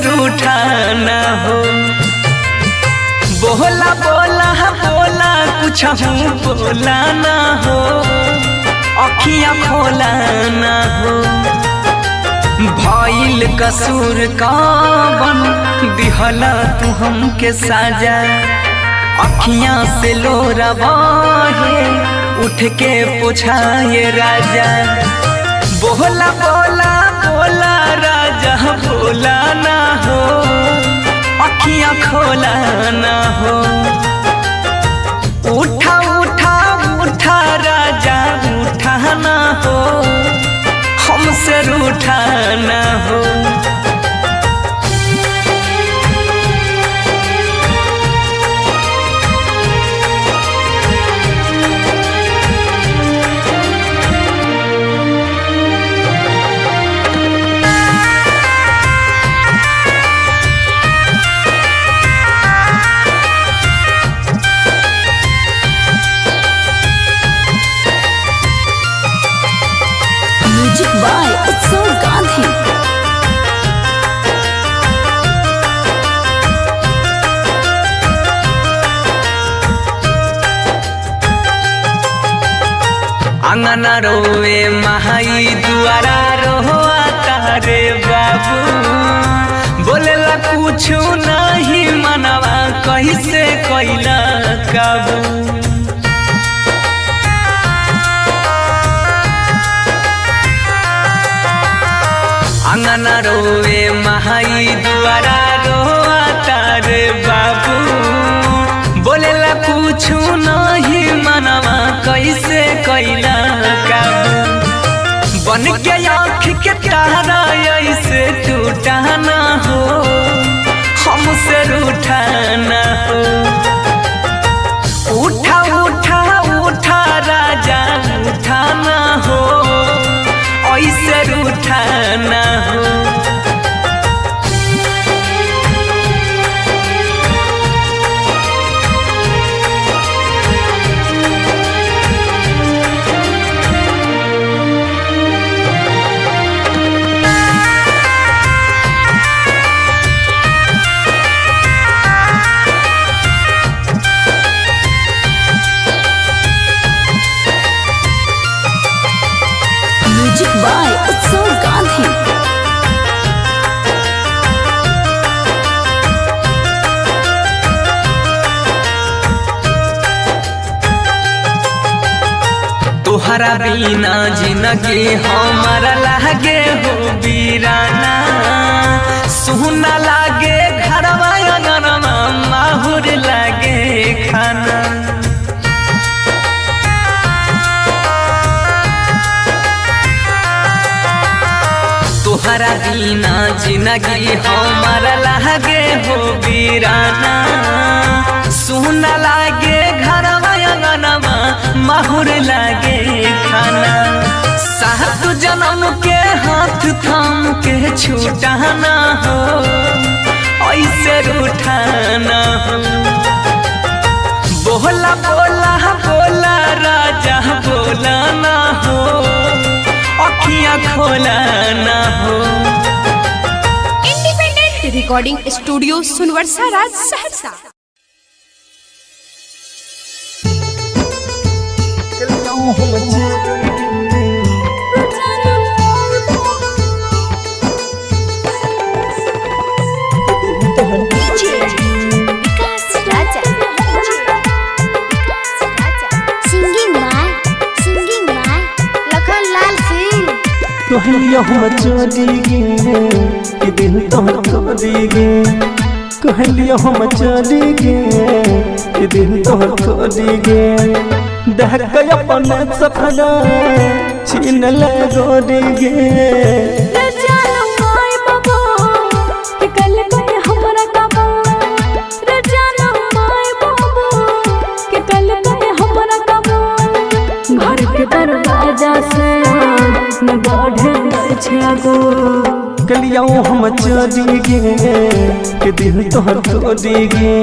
रूठा ना हो। बोला बोला बोला कुछ बोला ना हो, अखियाँ खोला ना हो। भइल कसूर कवन दिहला तू हमके साजा, अखियाँ से लोरा बहे उठ के पूछाए राजा। बोला बोला बोला राजा बोला ना हो, अखियाँ खोला ना हो। उठा उठा उठा राजा उठा ना हो, हमसे रूठा ना हो। म्यूजिक बाय उत्सव गांधी। अंगना रोवे महाई दुआरा रोआ तारे बाबू, बोलेला कुछ नहीं मनवा कैसे कैला काबू। अंगना रोवे महाई दुआरा रोआ तारे बाबू, बोलेला कुछ नहीं मनवा कैसे कैला काबू। बन के आँख के तारा ऐसे टूटा ना हो, हमसे रूठा ना हो। उठा उठा उठा राजा उठा ना हो, ऐसे रूठा ना हो। म्यूजिक बाय उत्सव गांधी। तोहरा बिना जिंदगी हमारा लागे हो वीराना, सुना लागे घरवा अंगनवा माहुर लागे खाना। तोहरा बिना जिंदगी हमारा लागे हो वीराना, सुना लागे घरवा अंगनवा माहुर लागे खाना। सात जन्म के हाथ थाम के छूटा ना हो, ऐसे रूठा ना हो। बोला बोला बोला राजा बोला ना हो, अखियाँ खोला ना हो। इंडिपेंडेंट रिकॉर्डिंग स्टूडियो सुनवर्षा राज सहरसा। कहलिया हम चली गे कि दिल तोहर खोली गे, कहलिया हम चली गे कि दिल तोहर खोली गे। देख के अपने सपना छीन ले गोरी गे। घर के दरवाजा से न बढ़े कलिया हम चली गे कि दिल तोहर खोली गे।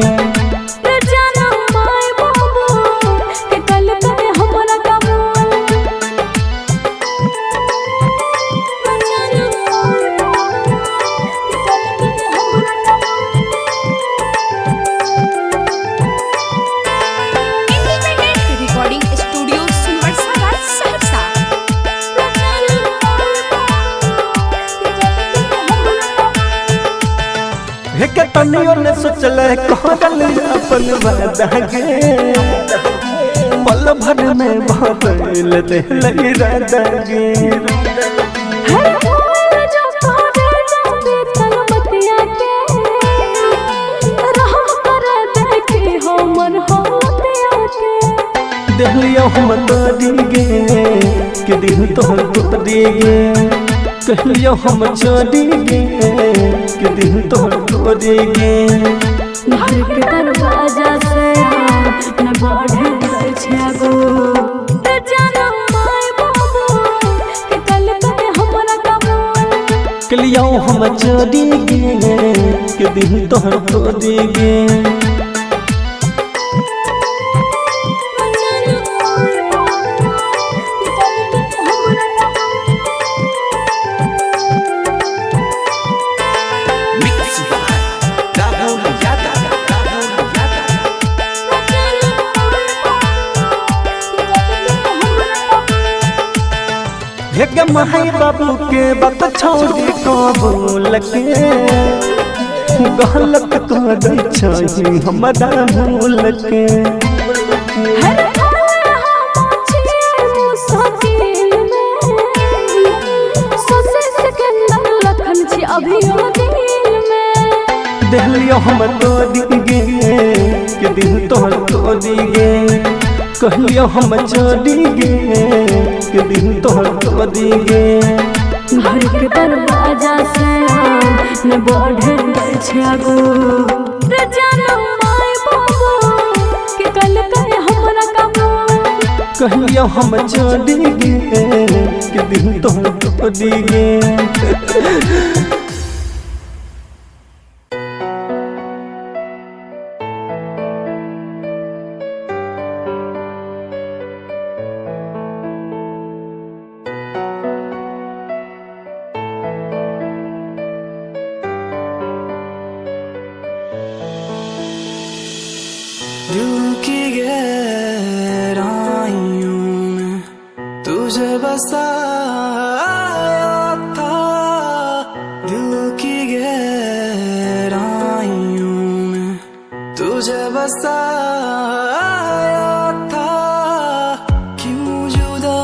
के तनियो ने सोचल कहल अपन वादा गे पल भर में बदल दिल इरादा गे हर मोर जो करे जाबे तलमतिया के रहम कर देखी हमर होतिया के दिलियो हम तोड़ी गे के दिल तोहर तोड़ी गे कहलियो हम छोड़ी गे के दिल तोहर तोड़ी गे घर के दरवाजा से न बढ़े छै गो जनम माय बाबू के कल करे हमरा कबूल कहलियो हम छोड़ी गे के दिल तोहर तोड़ी गे हेगे माई बाबू के बात छोड़ी कबूल के गलत कर दै छै हमरा भूल के हर पल हम छिए मुसाकिल में सोचे सिकंदर लखन छी अभियो दिल में दिलियो हम तोड़ी गे के दिल तोहर तोड़ी गे कहलियो हम छोड़ी गे के दिल तोहर तोड़ी गे घर के दरवाजा से न बढ़े छै गो जनम माय बाबू के कल करे हमरा कबूल कहलियो हम छोड़ी गे के दिल तोहर तोड़ी गे दिल की गहराइयों में तुझे बसाया था दिल की गहराइयों में तुझे बसाया था क्यों जुदा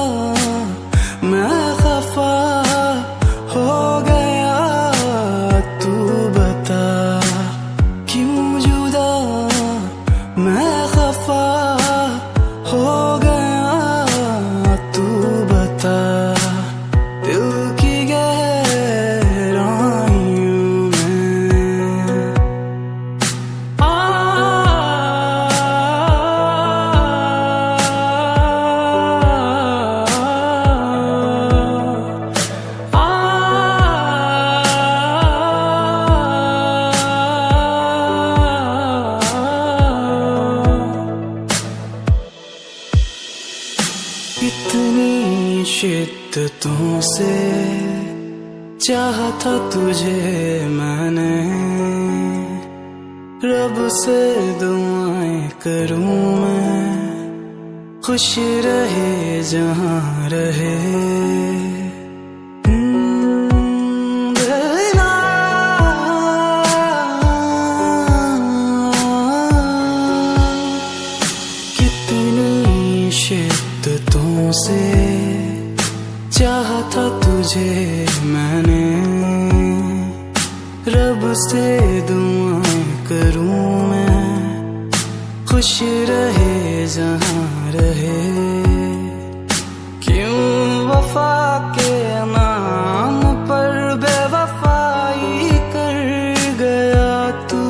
मैं खफा हो गया तू बता क्यों जुदा मैं खफा हो गया तू बता दिल की गहराइयों में इतनी शिद्दतों से चाहा था तुझे मैंने रब से दुआएं करूं मैं खुश रहे जहां रहे कितनी शिद्दतों से चाहा था तुझे मैंने रब से दुआएं करूं मैं खुश रहे जहां रहे क्यों वफा के नाम पर बेवफाई कर गया तू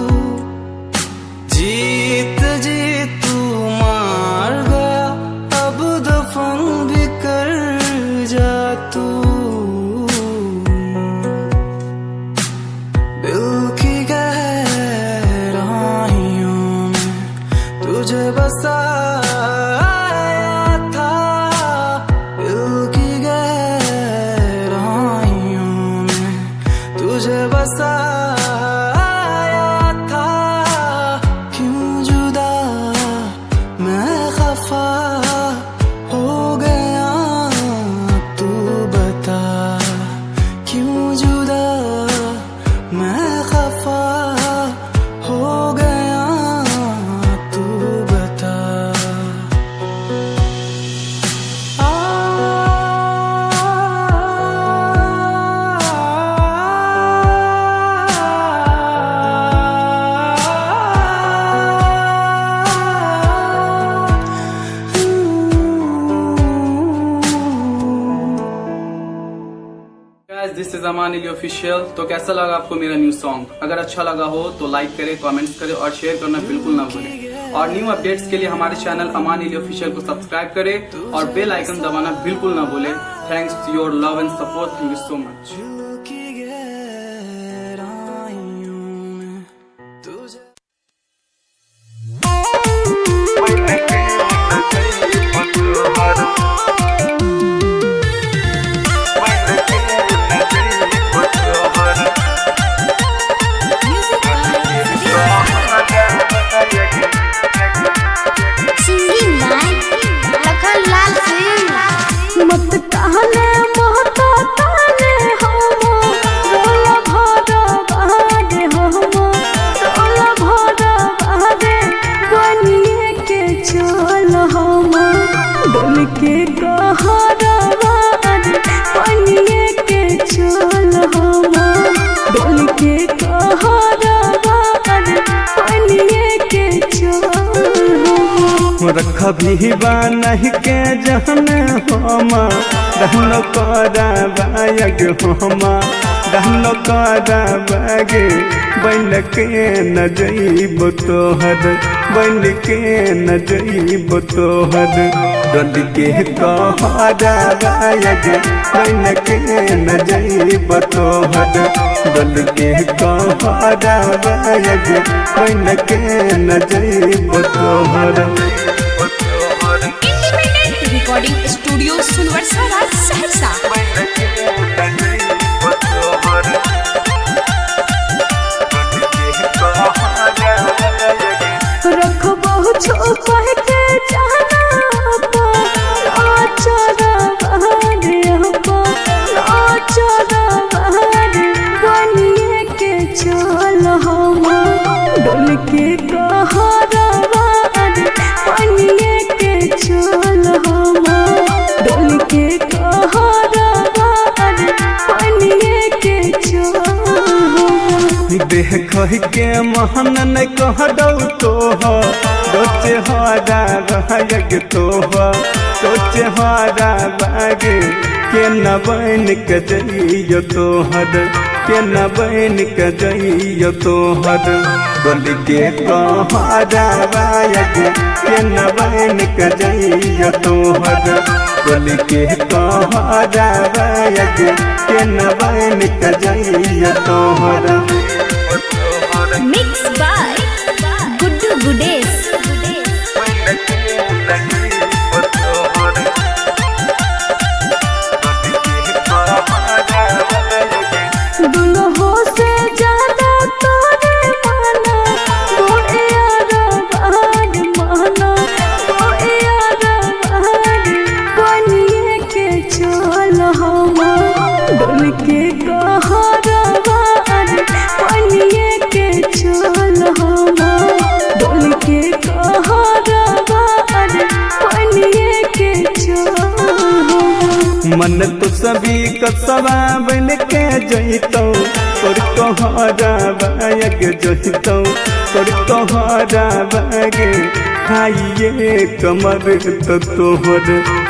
जीत जी तू मार गया अब दफन भी कर जा तू दिल की गहराइयों में तुझे बसाया था दिल की गहराइयों में तुझे बसाया था क्यों जुदा मैं खफा हो गया तू बता क्यों जुदा मैं खफा अमान अली ऑफिशियल। तो कैसा लगा आपको मेरा न्यू सॉन्ग? अगर अच्छा लगा हो तो लाइक करें, कमेंट्स करें और शेयर करना बिल्कुल ना भूलें। और न्यू अपडेट्स के लिए हमारे चैनल अमान अली ऑफिशियल को सब्सक्राइब करें और बेल आइकन दबाना बिल्कुल ना भूलें। Thanks your love and support. Thank you so much. मत कहने मोहता ताने होमो रोला भरा बहादे होमो रोला भरा बहादे बनिए के चल होमो डोल के कहरा बहादे बनिए के चल होमो डोल के कहरा बहादे बनिए के चल रख भी नहीं के जहन होमा रहनो करा बायग होमा रहनो करा बागे बन के न जइब तोहर बन के न जइब तोहर डल के कहरा बायग बन के न जइब तोहर डल के कहरा बायग बन के न जइब तोहर। Recording studio Sunwarsa Raj Saharsa. रखबो छुपा के जाना पा नाचरा बहारे पा नाचरा बहारे बनिए के चल हम डोल के कहरा बहारे बनिए के चल हम डोल के कहरा बहारे बनिए के चल देह कह के महन न कह दौ तो सोचे हरा बाग तो सोचे हरा बाग के न बन के जइयो तोहर के न बन के जइयो तोहर डोल के कहरा बाग के न बन के जइयो तोहर डोल के कहरा बाग के न बन के जइयो तोहर। Mix by Guddu Gudes. दुल्हो से ज्यादा तोरे माना बोए यारा बहार माना बोए यारा बहार बनिए के चल हम डोल के कहरा बहार बनिए के चल हम डोल के कहरा बहार बनिए के चल। मन तो सभी कसवा बन के जइतौ तोर कहरा बाग जइतौ तोर कहरा बाग खाइए कमर तो तोहर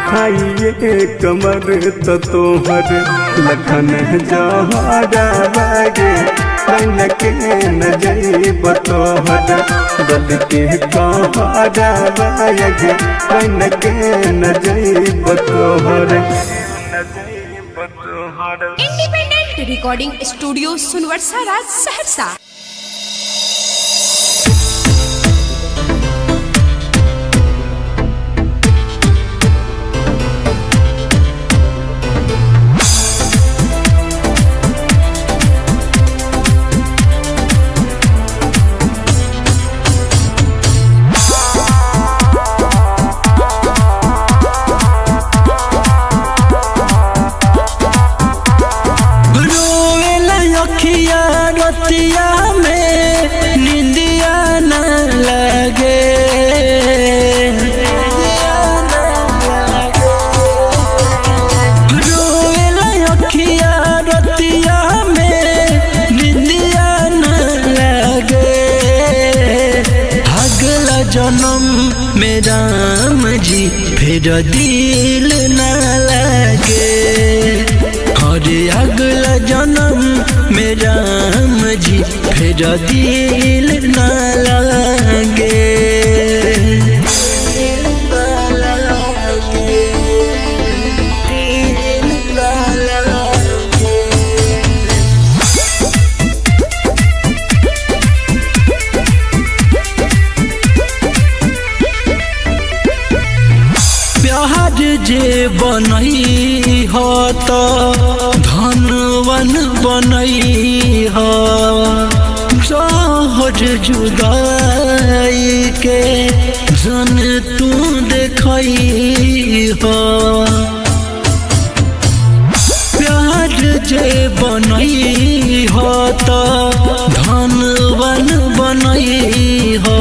खाइए कमर तो तोहर लखन जहरा बाग बन के न जइब तोहर डल के कहरा बाग बन के न जइब तोहर। Independent recording studio Sunwarsa Raj Saharsa. रतिया में निंदिया न लगे रोएला अखिया रतिया में निंदिया न लगे अगला जन्म में राम जी फिर दिल न लगे और अगला जन्म में राम जी फिर दिल न लागे। जे बनई हो तो धनवन बनई हो, जहर जुदाई के जन तू देखई हो। प्यार जे बनई हो तो धनवन बनई हो,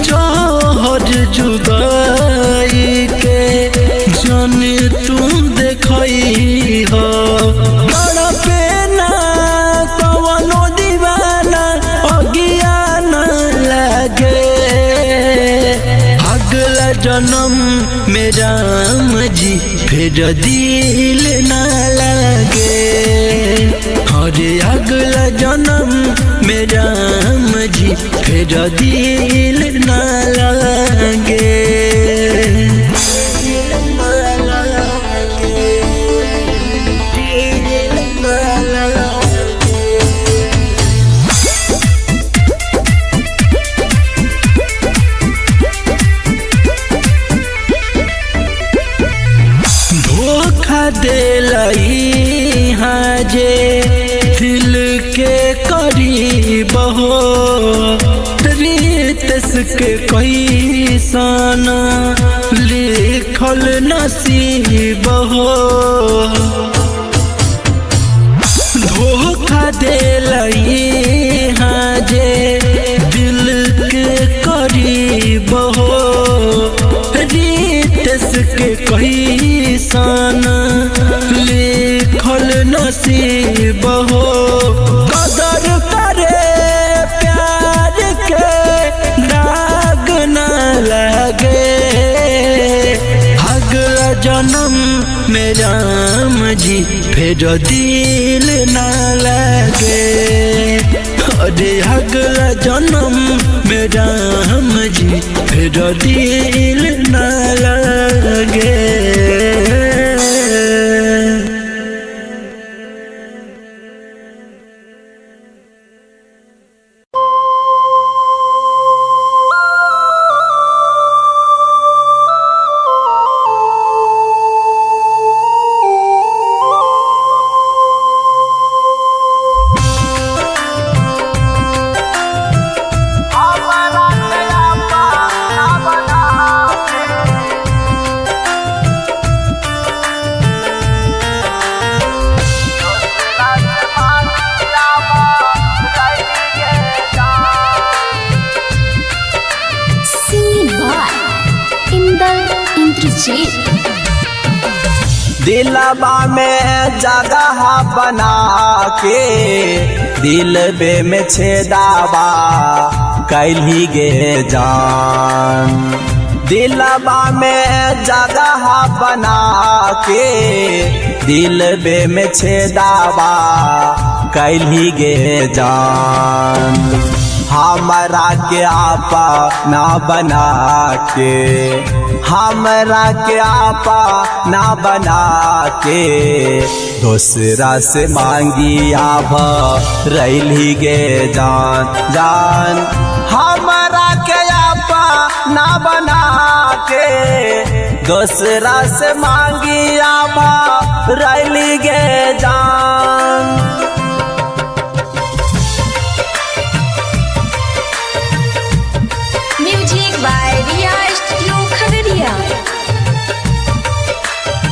जहर जुदाई के जन तू देखई हो। तड़पे ना कवनो दीवाना अज्ञान लगे, अगला जन्म में राम जी फिर दिल न लगे। और अगला जन्म में राम जी फिर दिल न लगे। दिलई हाँ जे दिल के करीब हो, रीतस के कोई साना लिखल नसीब हो। धोखा दिलई हाँ जे दिल के करीब हो, रीतस के कोई साना लिखल नसीब हो। कदर करे प्यार के दाग न लगे, अगला जन्म में राम जी फिर दिल न लगे। अरे अगला जन्म में राम जी फिर दिल न लगे। दिलबा में जगह बना के दिलबे में छेदाबा कैली गे जान। दिलबा में जगह बना के दिलबे में छेदाबा कैली गे जान। हमरा के आपा ना बना के, हमरा के आपा ना बना के दूसरा से मांगी आभ रैली गे जान जान। हमरा के आपा ना बना के दूसरा से मांगी आभ रैली गे जान।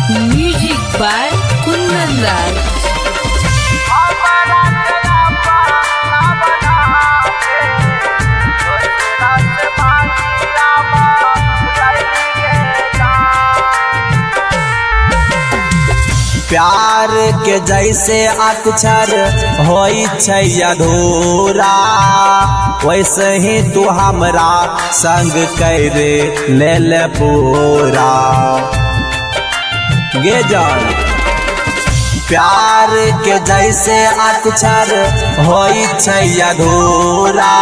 Music by Kundan Raj. प्यार के जैसे अक्षर होई छै अधूरा, वैसे ही तू हमरा संग कर ले पूरा गे जान। प्यार के जैसे अक्षर होई छै अधूरा,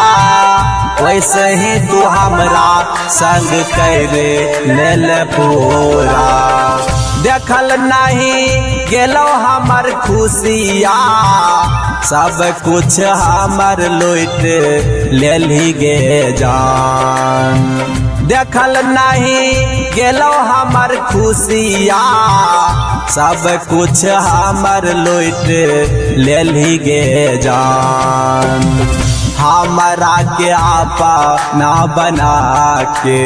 वैसे ही तू हमरा संग करे लेल पूरा। देखल नहीं गेलो हमर खुशिया, सब कुछ हमर लूट लेली गे जान। देखल नहीं गेलो हमर खुशिया, सब कुछ हमर लूट लेली गे जान। हमरा के आपा ना बना के,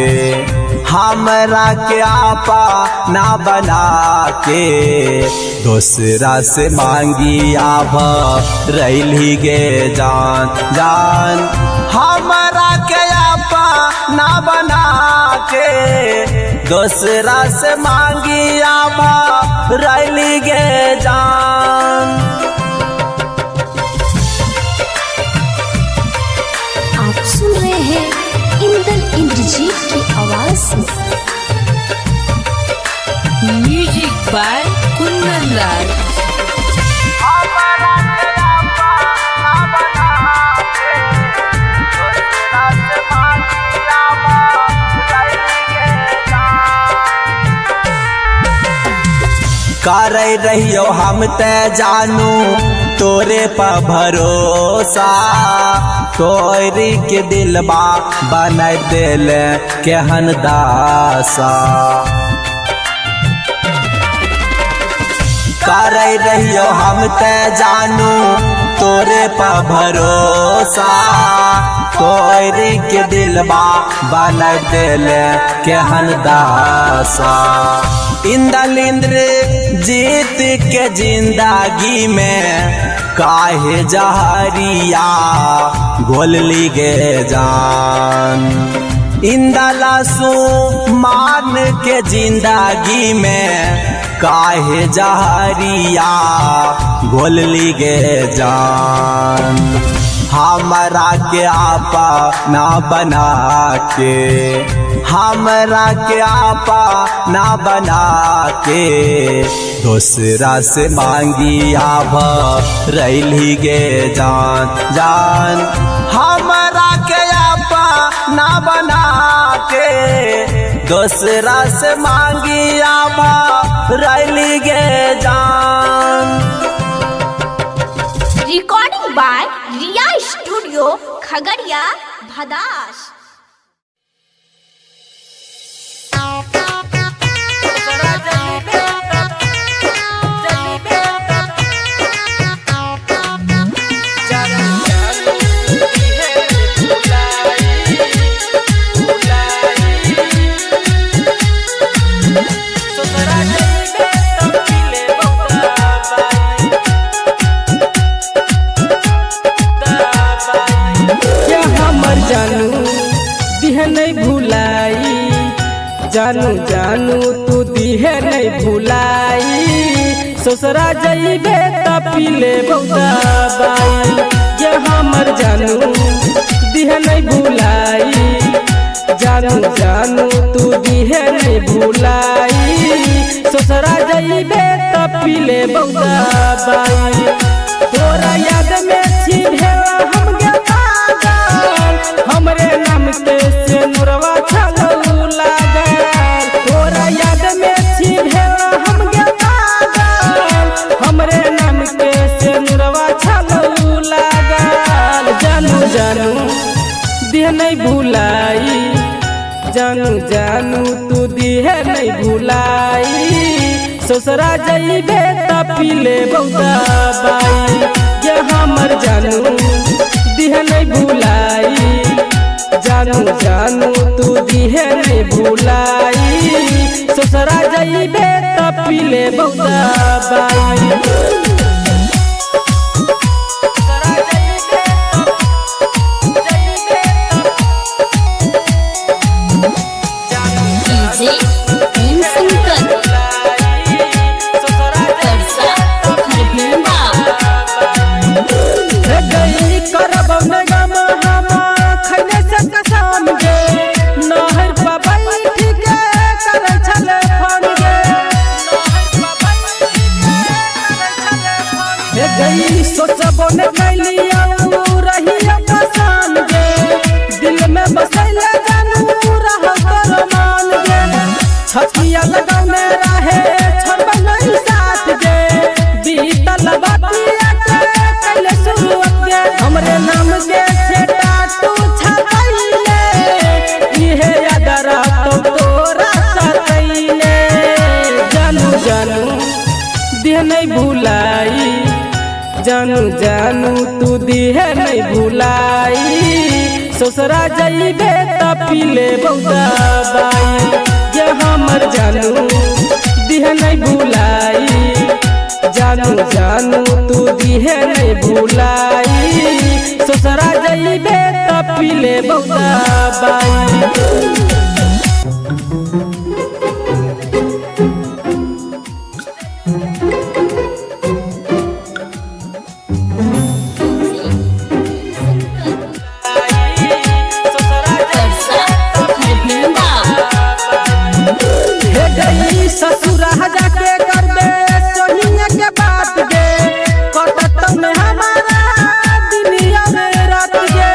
हमरा के आपा ना बना के, दूसरा से मांगी आभ रैली गे जान जान। हमरा के आपा ना बना के, दूसरा से मांगी आभ रैली गे जान। आप सुन रहे हैं इंदल इंद्रजीत की आवाज में। Music by Kundan Raj. करे रहियो हम ते जानू तोरे पर भरोसा, तोरी के दिलबा बना दिल केहन दासा। करे रहियो हम ते जानू तोरे पर भरोसा, तोरी के दिलबा बना दिल केहन दासा। इंदल इंद्र जीत के जिंदगी में काहे जहरिया घोलली गे जान। इंदला सुमान के जिंदगी में काहे जहरिया घोलली गे जान। हमरा के आपा ना बना के, हमरा के आपा ना बना के, दूसरा से मांगी आभ रैली गे जान जान। हमरा के आपा ना बना के, दूसरा से मांगी आभ रैली गे जान। Recording by Riya studio Khagaria Bhadas. जानू दिह नहीं भुलाई, जानू जानू तू दिह नहीं भुलाई। ससुरा जइबे त पीले दवाई, ये हमर जानू दिह नहीं भुलाई, जानू जानू तू दिह नहीं भुलाई। ससुरा जइबे त पीले दवाई, तोरा याद में छी भेला हम हमरे नाम के से नुरवा छलऊ लागल। तोरा याद में छी भेला हम लागल, हमरे नाम के से नुरवा छलऊ लागल। जानू जानू दिह नहीं भुलाई, जानू जानू तू दिह नहीं भुलाई। ससुरा जइबे त पीले दवाई, ये हमर जानू दिह नहीं भुलाई, जानू जानू तू दिह नहीं भुलाई। ससुरा जइबे त पीले दवाई। नाम के छेटा तू छपैले इहे याद रहतो तोरा सतैले जानू जानू दिह नहीं भुलाई जानू जानू तू दिह नहीं भुलाई ससुरा जइबे त पीले बहुदा बाई ये हमर जानू दिह नहीं भुलाई जानू जानू तू दिह नहीं भुलाई ससुरा जइबे त पीले बहुदा बाई ससुरा जाके करबे सोनिया के बात गे कटत में हमारा दुनिया में रात गे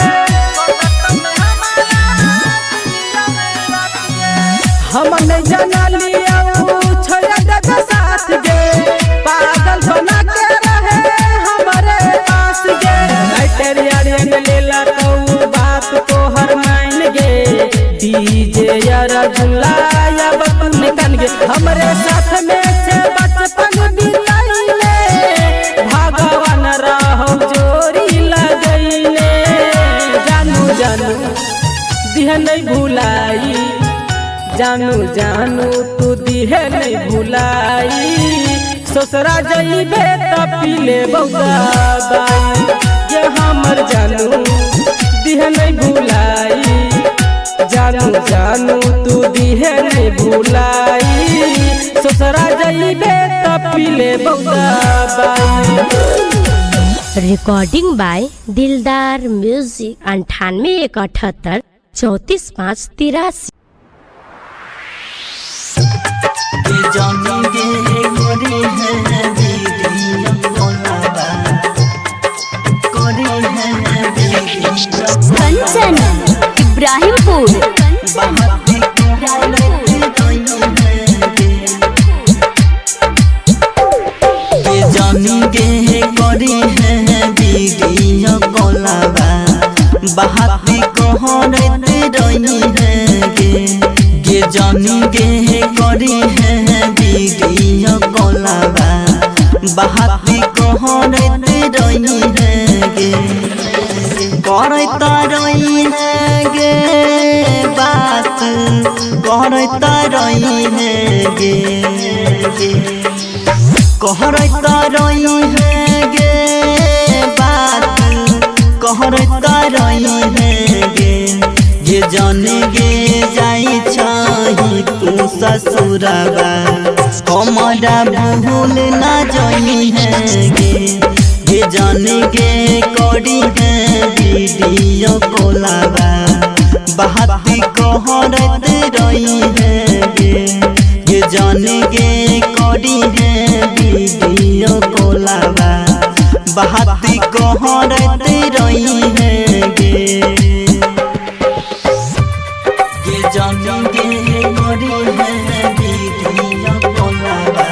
हम नहीं जाना लिया छोड़ दे साथ गे पागल बना के रहे हमारे पास गे बैठे यार ने लेला तो बात को हर मान गे डीजे यार झुला या बतन कन गे हमरे साथ में से बचपन बिताइले भगवान रहो जोरी लगैले जानू जानू दिह नहीं भुलाई जानू जानू तू दिह नहीं भुलाई ससुरा जइबे त पीले बहुदा बाई ये हमर जानू दिह नहीं भुलाई जानू जानू तू दिह नहीं भुलाई ससुरा जइबे त पीले बहुदा बाई। रिकॉर्डिंग बाय दिलदार म्यूजिक 98 178 34 5 कंचन इब्राहिमपुर बहाती कहरते रही है गे जानी गे करी है वीडियो कॉलबा बहाती कहरते रही है गे करता रही है गे बात करता रही है गे कहरता रही है गे बात कहरता रही है गे जाने गे जाई छही तू ससुरबा हमारा भूल ना जाई है गे जाने गे करी है वीडियो कॉलबा बहाती कहरते रही है गे जाने गे करी है वीडियो कॉलबा बहाती कहरते रही है गे जानी गे करी है वीडियो कॉलबा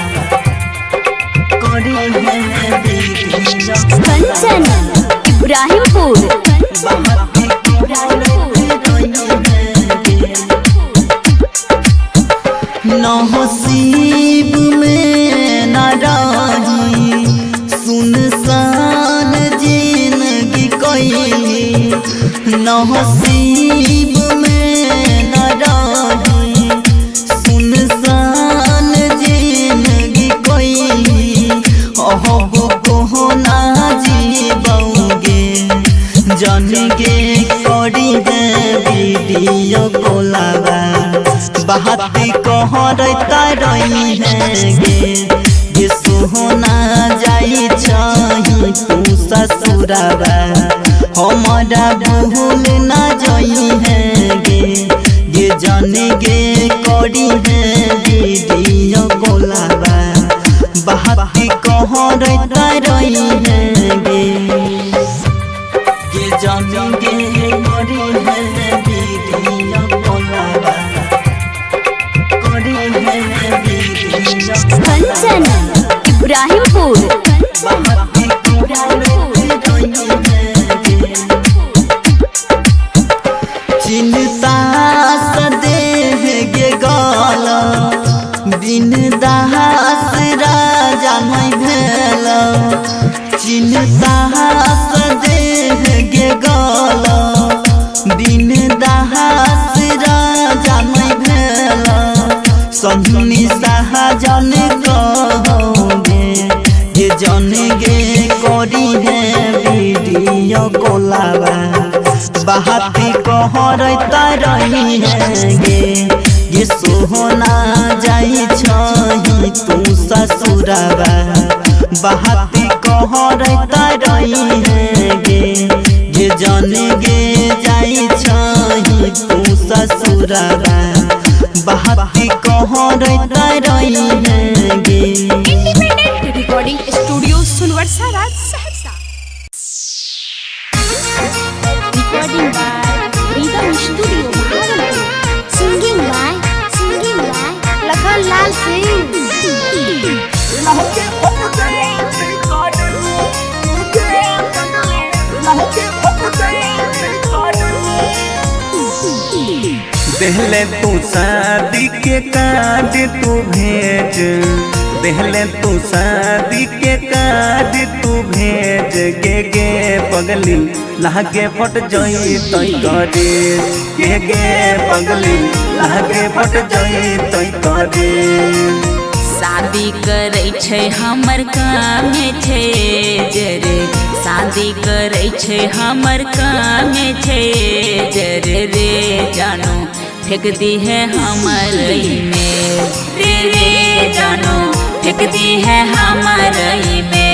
करी है वीडियो कंचन इब्राहिमपुर बहाती कहरते रही है नसीब में न रही सुनसान जिंदगी कोई नसीब में न रही सुनसान जिंदगी कोई अब को ना जीबोगे जान गे करी है वीडियो कॉलबा बहाती कहरता रही है गे सोहना जाई छही तू ससुरबा हमारा भूल ना जाई है गे जाने गे करी है वीडियो कॉलबा बहाती कहरता रही है गे जाने गे करी है वीडियो कॉलबा करी है वीडियो कंचन इब्राहिमपुर बहाती कहरते रही है सन्नी साहजन कहोगे ये जन गे करी है वीडियो कोलावा बाती कहरता रही है गे ये सोहना जाई छही तू ससुरावा बाती कहरता रही है गे ये जन गे जाई छही तू ससुरावा बाती कहरता रही है गे। Independent recording studio Sunwarsa Raj Saharsa. Recording by rhythm studio Bhagalpur. Singing by Lakhan Lal Singh. देहले तू शादी के कार्ड तू भेज देहले तू शादी के कार्ड तू भेज गे पगली लागे फट जई तई करे गे पगली लागे फट जई तई करे। शादी करे छै हमर काम छै जरे शादी करे छै हमर काम छै जरे रे जानो फेंक दी है हमर में रे जानो फेंक दी है हमर में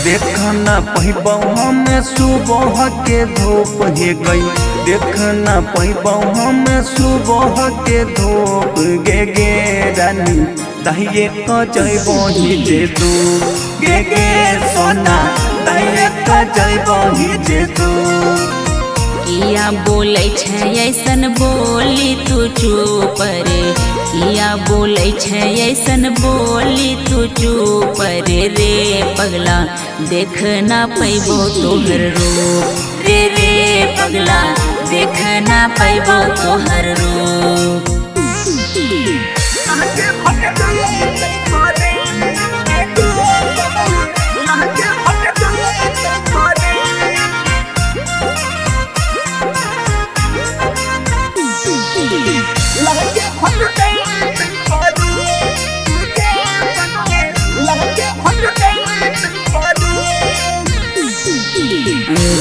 देखना पहिबौ हमें सुबह के धूप हे गई देखना पहिबौ हमें सुबह के धूप गे रानी दहिए क जइबो ही जे तू गे सोना दहिए क जइबो ही जे तू। किया बोलै छै ऐसन बोली तू चुप रे किया बोलै छै ऐसन बोली तू चुप रे पगला देख ना पैबो तोहर रूप रे पगला देख ना पैबो तोहर रूप।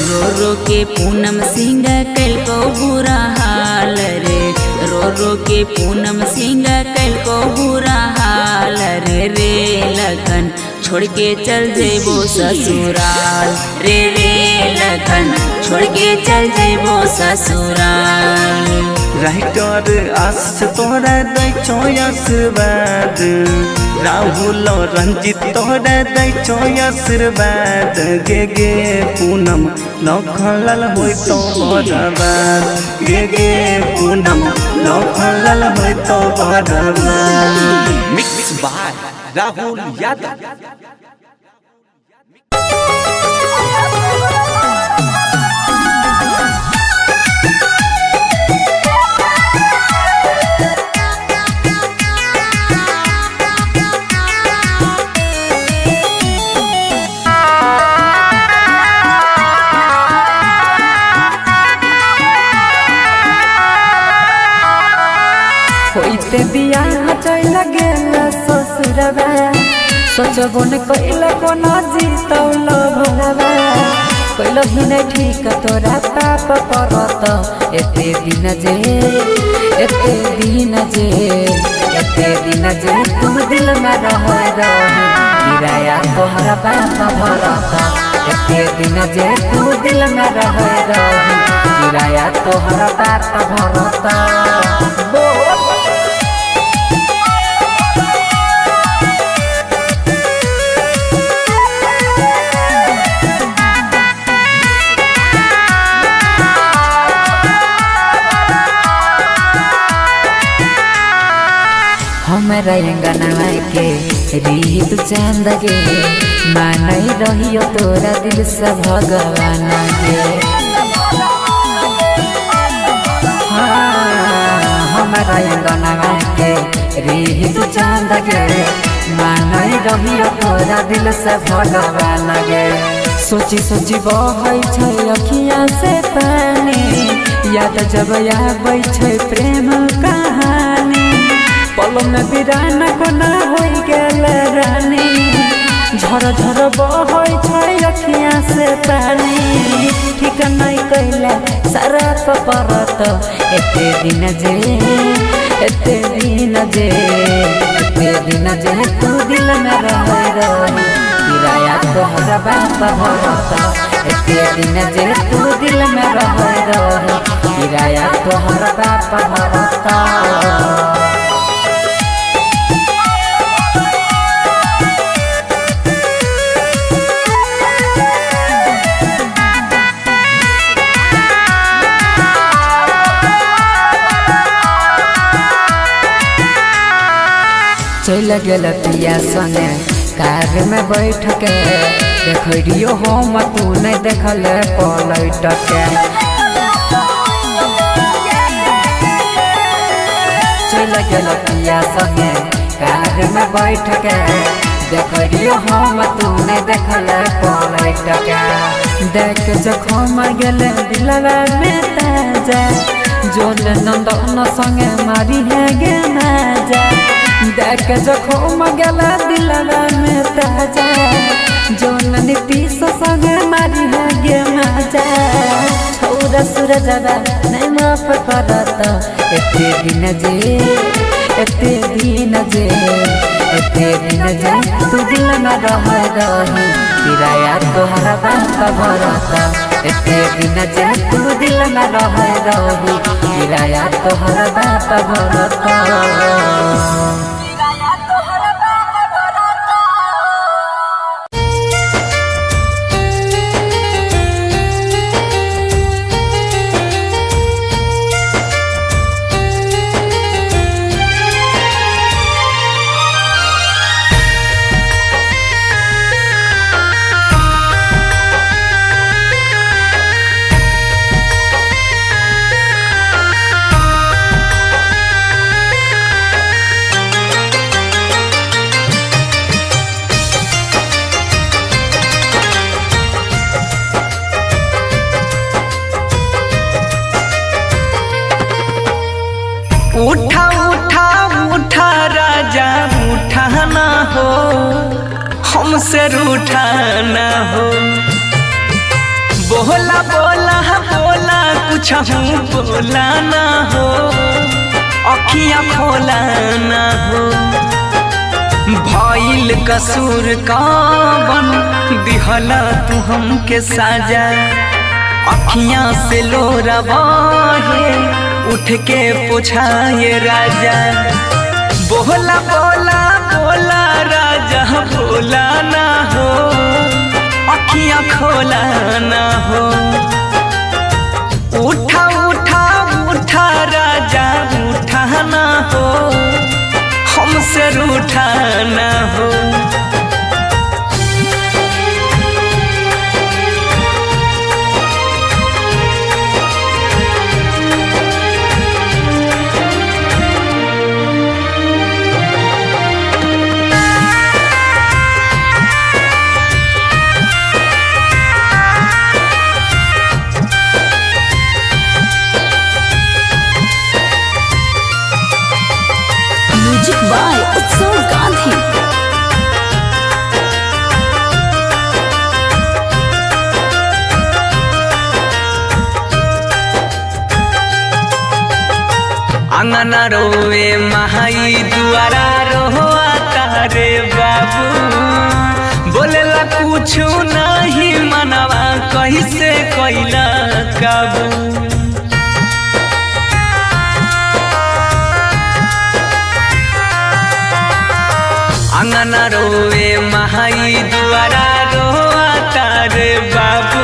रो रो के पूनम सिंह कल को बुरा हाल रे रो के पूनम सिंह कल को बुरा हाल रे लखन छोड़ के चल जेबो ससुराल रे लखन छोड़ के चल जेबो ससुराल। राइटर आस तोरा दै छो आशीर्वाद राहुल रंजित तोरा दै छो आशीर्वाद गे पूनम लखनलाल होई तो बर्बाद गे पूनम लखनलाल होई तो बर्बाद। Mix by Rahul Yadav. होइते बियाह चल गेल ससुरवा सोचबो न कइल कोना जीतौल भरवा कइल भी नहीं ठीक तोरा पाप परत एते दिन जे तू दिल में रह किराया तोहरा पाप भरत एते दिन जे तू दिल में रह किराया तोहरा पाप भरत। हमरा अंगनवा के रीत चंद गे मानई रहियो तोरा दिल से भगवान गे हमारा अंगनवा के रीत चांद गे मानई रहियो तोरा दिल से भगवान गे सोची सोची बहै छै अखियाँ से पानी याद जब आबै छै प्रेम कहानी पल में बिराना कोना हो गेल रानी झर झर बहै छै अखियाँ से पानी ठीक नहीं कैला सारा परत एते दिन जे तू दिल में रही किराया तोहरा बाप भरत एते दिन जे तू दिल में रही किराया तोहरा बाप भरत चल गेल पिया संगे कार में बैठ के देखियो हम तू नहीं देखल पलट के चल गेल पिया संगे कार में बैठ के देखियो हम तू नहीं देखल पलट के देख जखम गेल दिलवा में ताजा जोल नंदन संगे मारी है गे नाजा देख जखम गेला दिलवा में ताजा जोन नीतीश संगे मारी है गे मजा छौरा सूरजवा नहीं माफ करत एते दिन जे तू दिल में रही किराया तोहरा बाप भरत एते दिन जे तू दिल में रही किराया तोहरा बाप भरत उठा उठा उठा राजा उठा ना हो हमसे रूठा ना हो बोला बोला बोला कुछ बोला ना हो अखियाँ खोला ना हो भइल कसूर कावन दिहला तू हमके साजा अखियाँ से लोरा बहे उठ के पूछाए राजा बोला बोला बोला राजा बोला ना हो अखियाँ खोला ना हो उठा उठा उठा राजा उठा ना हो हमसे रूठा ना हो म्यूजिक बाय उत्सव गांधी। अंगना रोए महाई दुआरा रोआ तारे बाबू बोलेला कुछ नहीं मनवा कैसे कैला काबू अंगना रोए महाई दुआरा रोआ तारे बाबू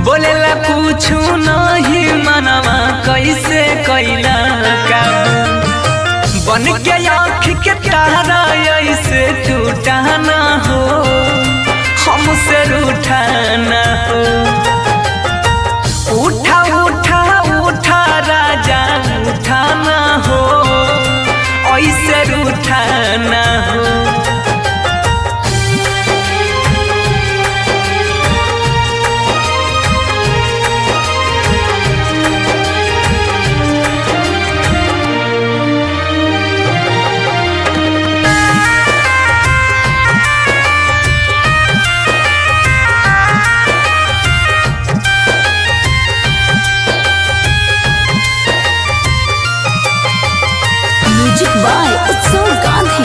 बोलेला कुछ नहीं मनवा कैसे कैला काबू बन के आँख के तारा ऐसे टूटा ना हो रूठाना हो। उठा उठा उठा राजा उठाना हो, ऐसे रूठाना हो। म्यूजिक बाय उत्सव गांधी।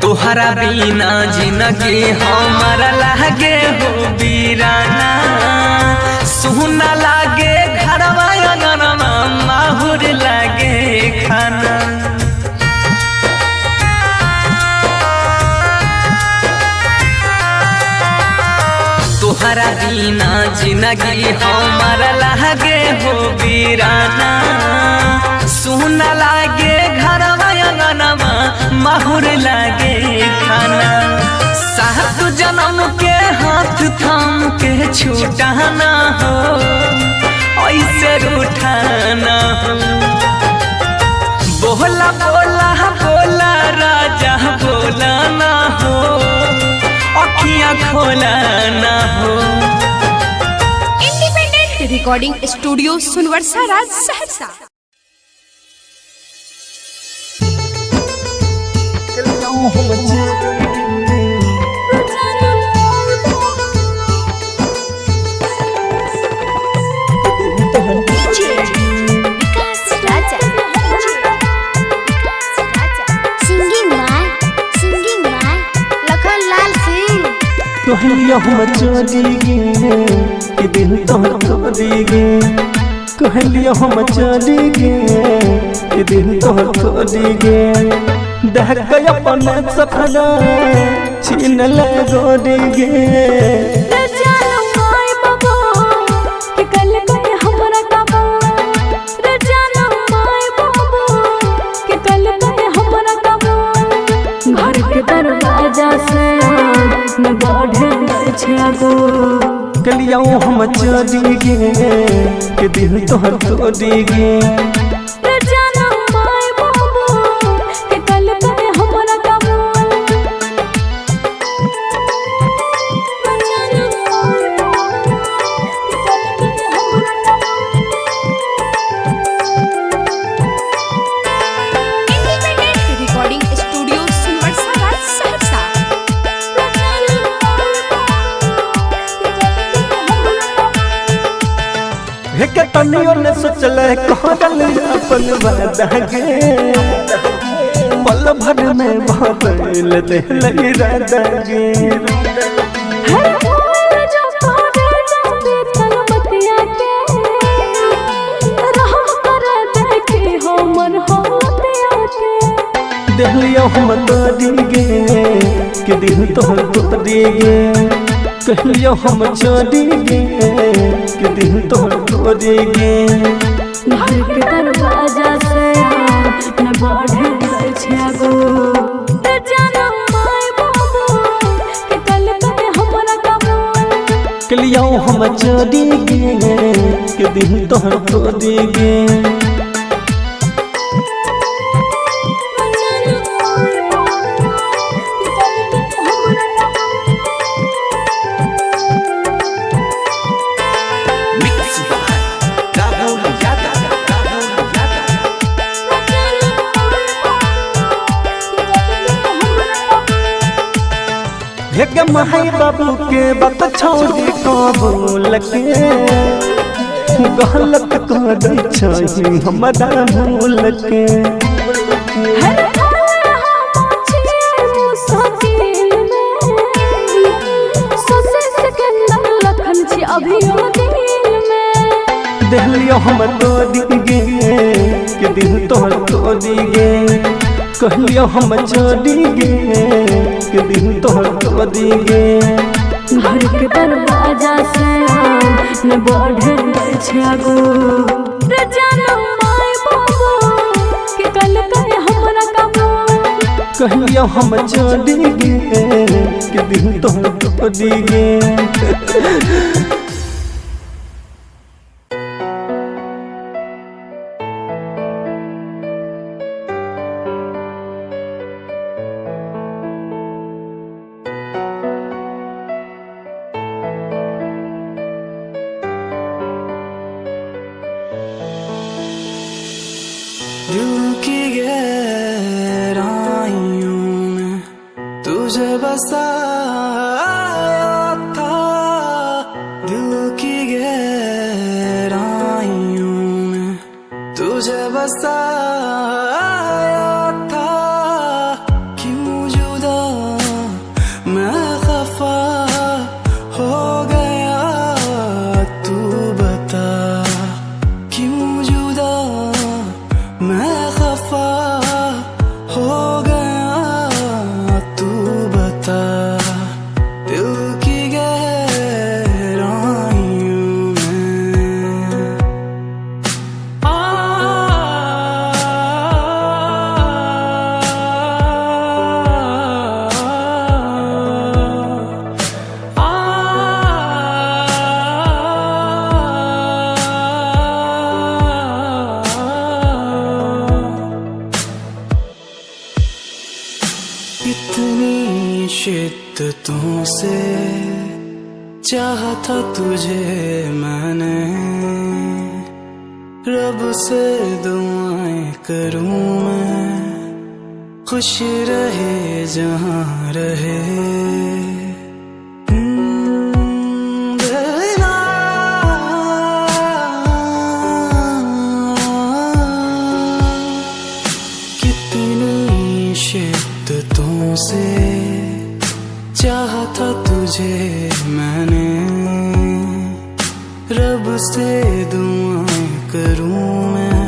तोहरा बिना जिंदगी हमारा लागे हो वीराना। सुना लागे घरवा अंगनवा, माहुर लागे खाना। तोहरा बिना जिंदगी हमारा लागे हो वीराना। सुना लागे घरवा अंगनवा, माहुर लागे खाना। सात जन्म के हाथ थाम के छूटाना हो, ऐसे रूठाना हो। बोला बोला बोला राजा बोला ना हो, अखियां खोला ना हो। Independent recording studio Sunwarsa Raj Saharsa. कहलिया हम चली गे कि दिल तोहर तोड़ी गे। कहलिया हम चली गे कि दिल तोहर तोड़ी गे। देख के अपन सपना छीन ले गोरी गे। घर के दरवाजा से न बढ़े कलिया हम चली गे कि दिल तोहर तोड़ी गे। तनियो ने सोचल कहल अपन वादा गे। पल भर में बदल दे राधा गे। देहलिया हम तोड़ी गे कि दिल तोहर तोड़ी गे। कहलिया हम चली गे कि दिल तोहर तोड़ी गे। घर के दरवाजा से न बढ़े कलिया हम चली गे कि दिल तोहर तोड़ी गे। माई बाबू के बात छोड़ी कबूल के। गलत कर छी हमरा भूल के। देहलिया हम तोड़ी गे कि दिल तोहर तोड़ी गे। कहलिया हम चली गे कि दिल तोहर तोड़ी गे। घर के दरवाजा से न बढ़े मोर जानो माय बाबू कि कल कहे हमरा काबू कहियो हम छोड़ी गे कि दिल तोड़ी गे दिल की गहराइयों में तुझे बसाया था, दिल की गहराइयों में तुझे बसाया था। क्यों जुदा मैं खफा हो गया तू बता, क्यों जुदा मैं खफा हो गया तू बता। दिल की गहराइयों में इतनी शिद्दतों से चाहा था तुझे मैंने, रब से दुआएं करूं मैं खुश रहे जहां रहे। कितनी शिद्दतों से चाहा था तुझे मैंने, रब से दुआएं करूं मैं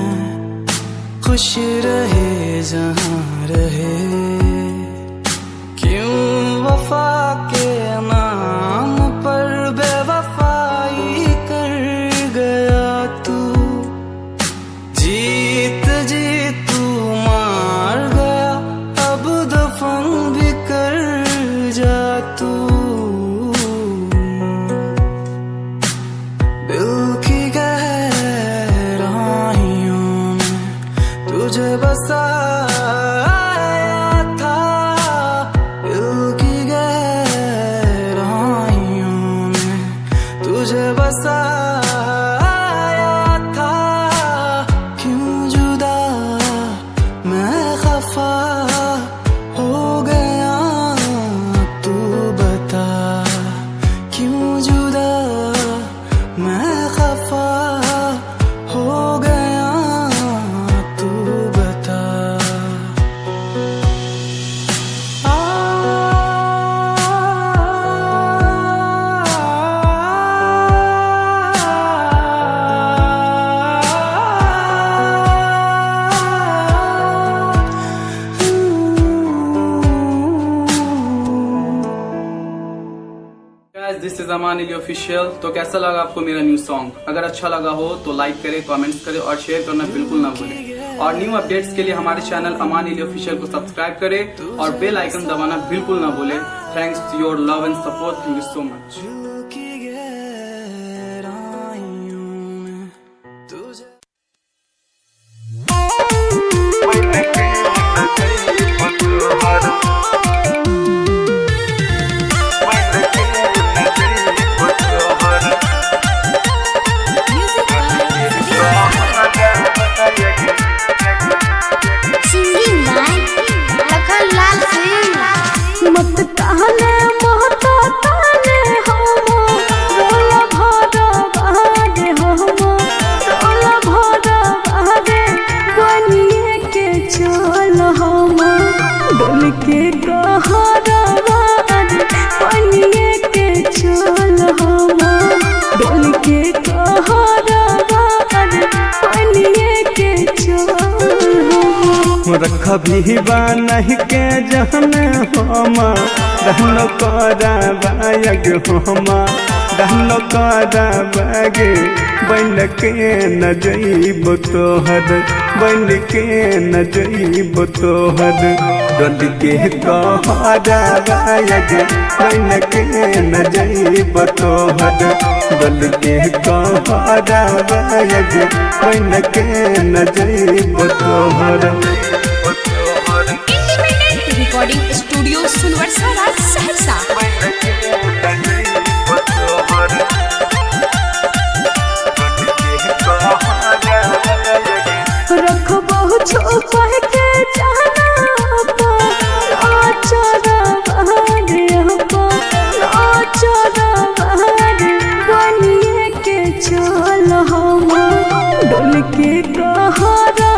खुश रहे जहां रहे। क्यों वफा के नाम पर बेवफाई कर गया तू, जीत जीत तू मार गया अब दफन भी कर जा तू। दिल की गहराइयों में तुझे बसाया था, दिल की गहराइयों में तुझे बसाया था। क्यों जुदा मैं खफा हो गया तू बता, क्यों जुदा मैं खफा हो गया तू बता। दिस इज अमान अली ऑफिशियल। तो कैसा लगा आपको मेरा न्यू सॉन्ग? अगर अच्छा लगा हो तो लाइक करें, कमेंट्स करें और शेयर करना बिल्कुल ना भूलें। और न्यू अपडेट्स के लिए हमारे चैनल अमान अली ऑफिशियल को सब्सक्राइब करें और बेल आइकन दबाना बिल्कुल ना भूलें। Thanks to your love and support. Thank you so much. मत कहने मोहता ताने हम रोला भरा बहागे हम रोला भरा बहागे बनिए के चल हम डोल के कहरा बनिए के चल हम डोल के कहरा बनिए के चल हम। रख भी नहीं के जहन हम रहन करा बायग हम दानो कारा बागे बन के न जइब तोहर बन के न जइब तोहर डल के कहरा बागे बन के न जइब तोहर डल के कहरा बागे बन के न जइब तोहर। Independent recording studio Sunwarsa Raj Saharsa. रखबहु छुपा के जाना आचरा बनिए के चल हम डोल के कहरा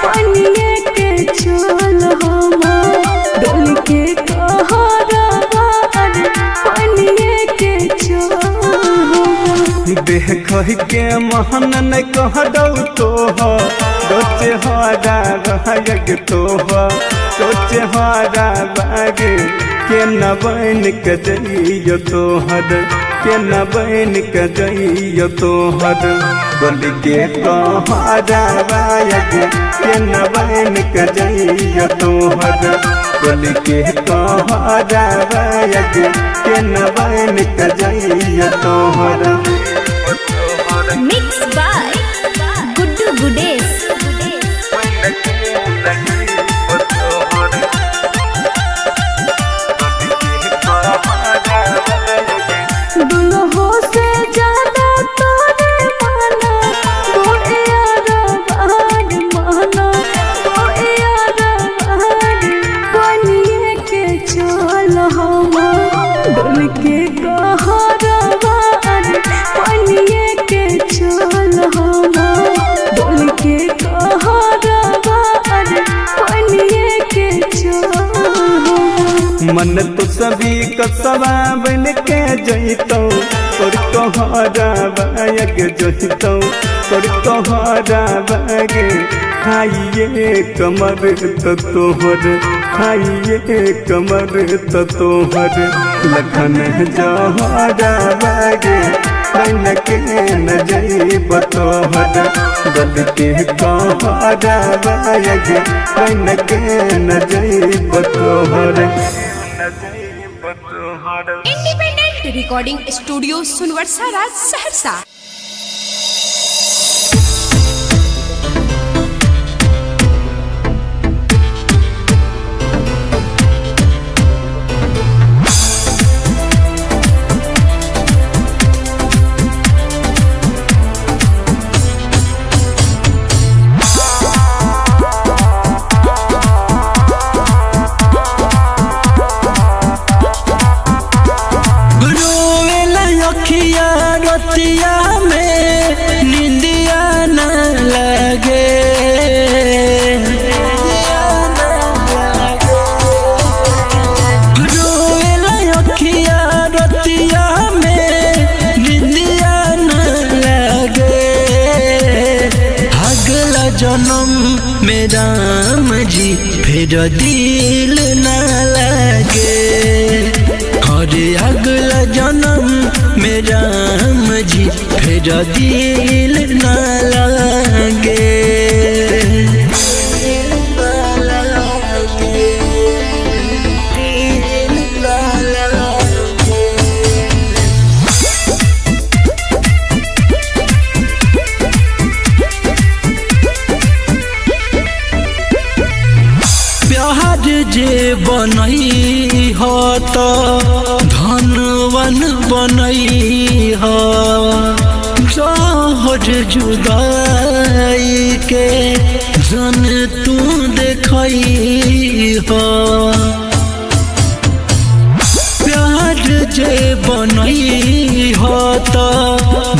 बनिए के चल हम डोल के कहरा बनिए के चल। देख के महन न कह दऊ तोचे हरा बाग तोचे हरा बागे के न बन के जइयो तोहर के न बन के जइयो तोहर डोल के कहरा बाग के न बन के जइयो तोहर डोल के कहरा बाग के न बन के जइयो तोहर। Mix by Guddu Gudesh. दुल्हो से ज्यादा तोरे माना गोए यार माना गोए यार बनिए के चल हम डोल के कहरा बनिए के चल हम डोल के कहरा बनिए के चल। मन तो सभी कसवा बन के जइतो तोर कहरा बाग जइतो तोर कहरा बागे खाइए कमर तो तोहर खाइए कमर तो तोहर लखन जहरा बागे बन के न जइब तोहर डल के कहरा बागे बन के न जइब तोहर। Independent recording studio Sunwarsa Raj Saharsa. रतिया में निंदिया न लगे रोएला अखिया रतिया में निंदिया न लगे अगला जन्म में राम जी फिर दिल न लगे अरे अगला जन्म में राम जी फिर दिल न लगे। प्यार जे बनई हो तो धनवन बनई हो जहर जुदाई के जन तू देखई हो प्यार जे बनई हो तो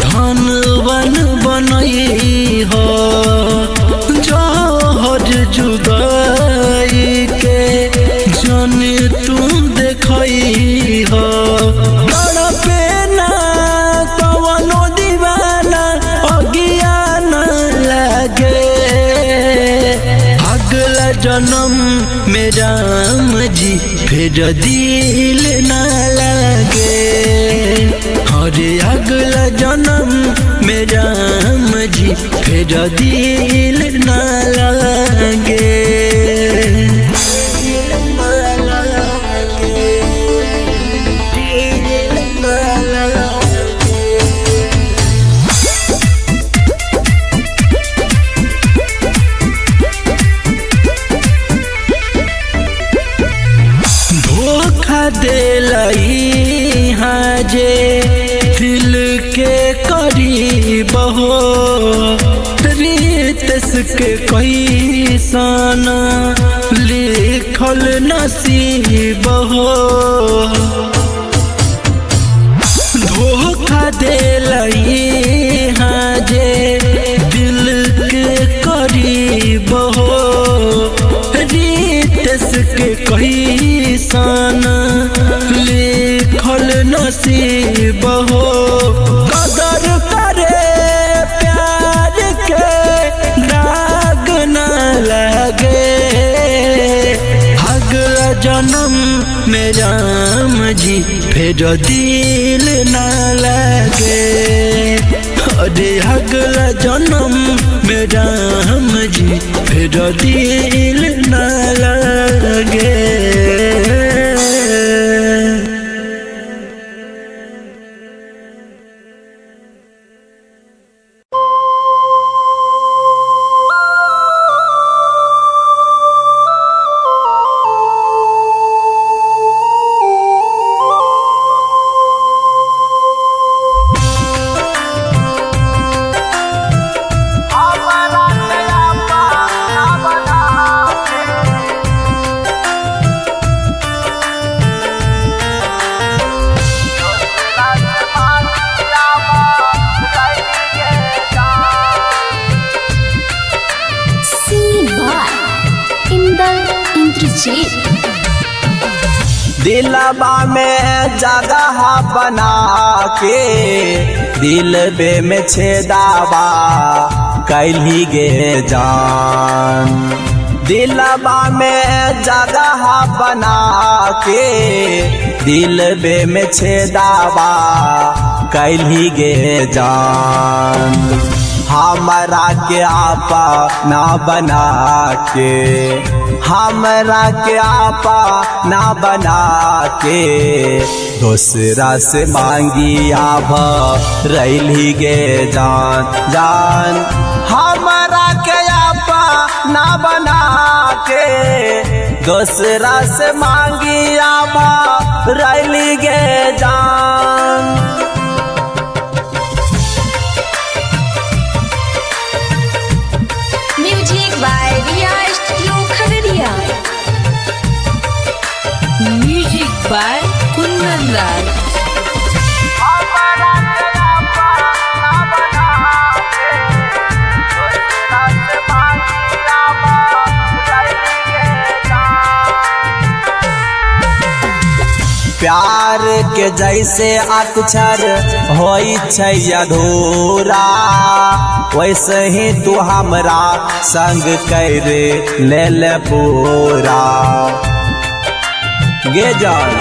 धनवन बनई हो जहर जुदाई के जन तू देखई हो पे ना कवनो दीवाना अज्ञान लगे अगला जन्म में राम जी फिर दिल ना लगे। अरे अगला जन्म में राम जी फिर दिल ना लगे। दिलई हाजे दिल के करीब हो रीतस के कोई साना लिखल नसीब हो। धोखा दिलई हाजे दिल के करीब हो रीतस के कोई साना लिखल नसीब हो। कदर करे प्यार के दाग न लगे। अगला जन्म में राम जी फिर दिल न लगे। अरे अगला जन्म में राम जी फिर दिल न लगे। दिलबा में जगह बना के दिलबे में छेदावा कैली गे जान। दिलबा में जगह बना के दिलबे में छेदावा कैली गे जान। हमरा के आपा ना बना के हमरा के आपा ना बना के दूसरा से मांगी आभ रैली गे जान जान। हमरा के आपा ना बना के दूसरा से मांगी आभ रैली गे जान। Music by Kundan Raj. प्यार के जैसे अक्षर होई छै अधूरा वैसे ही तू हमरा संग कर ले पूरा गे जान।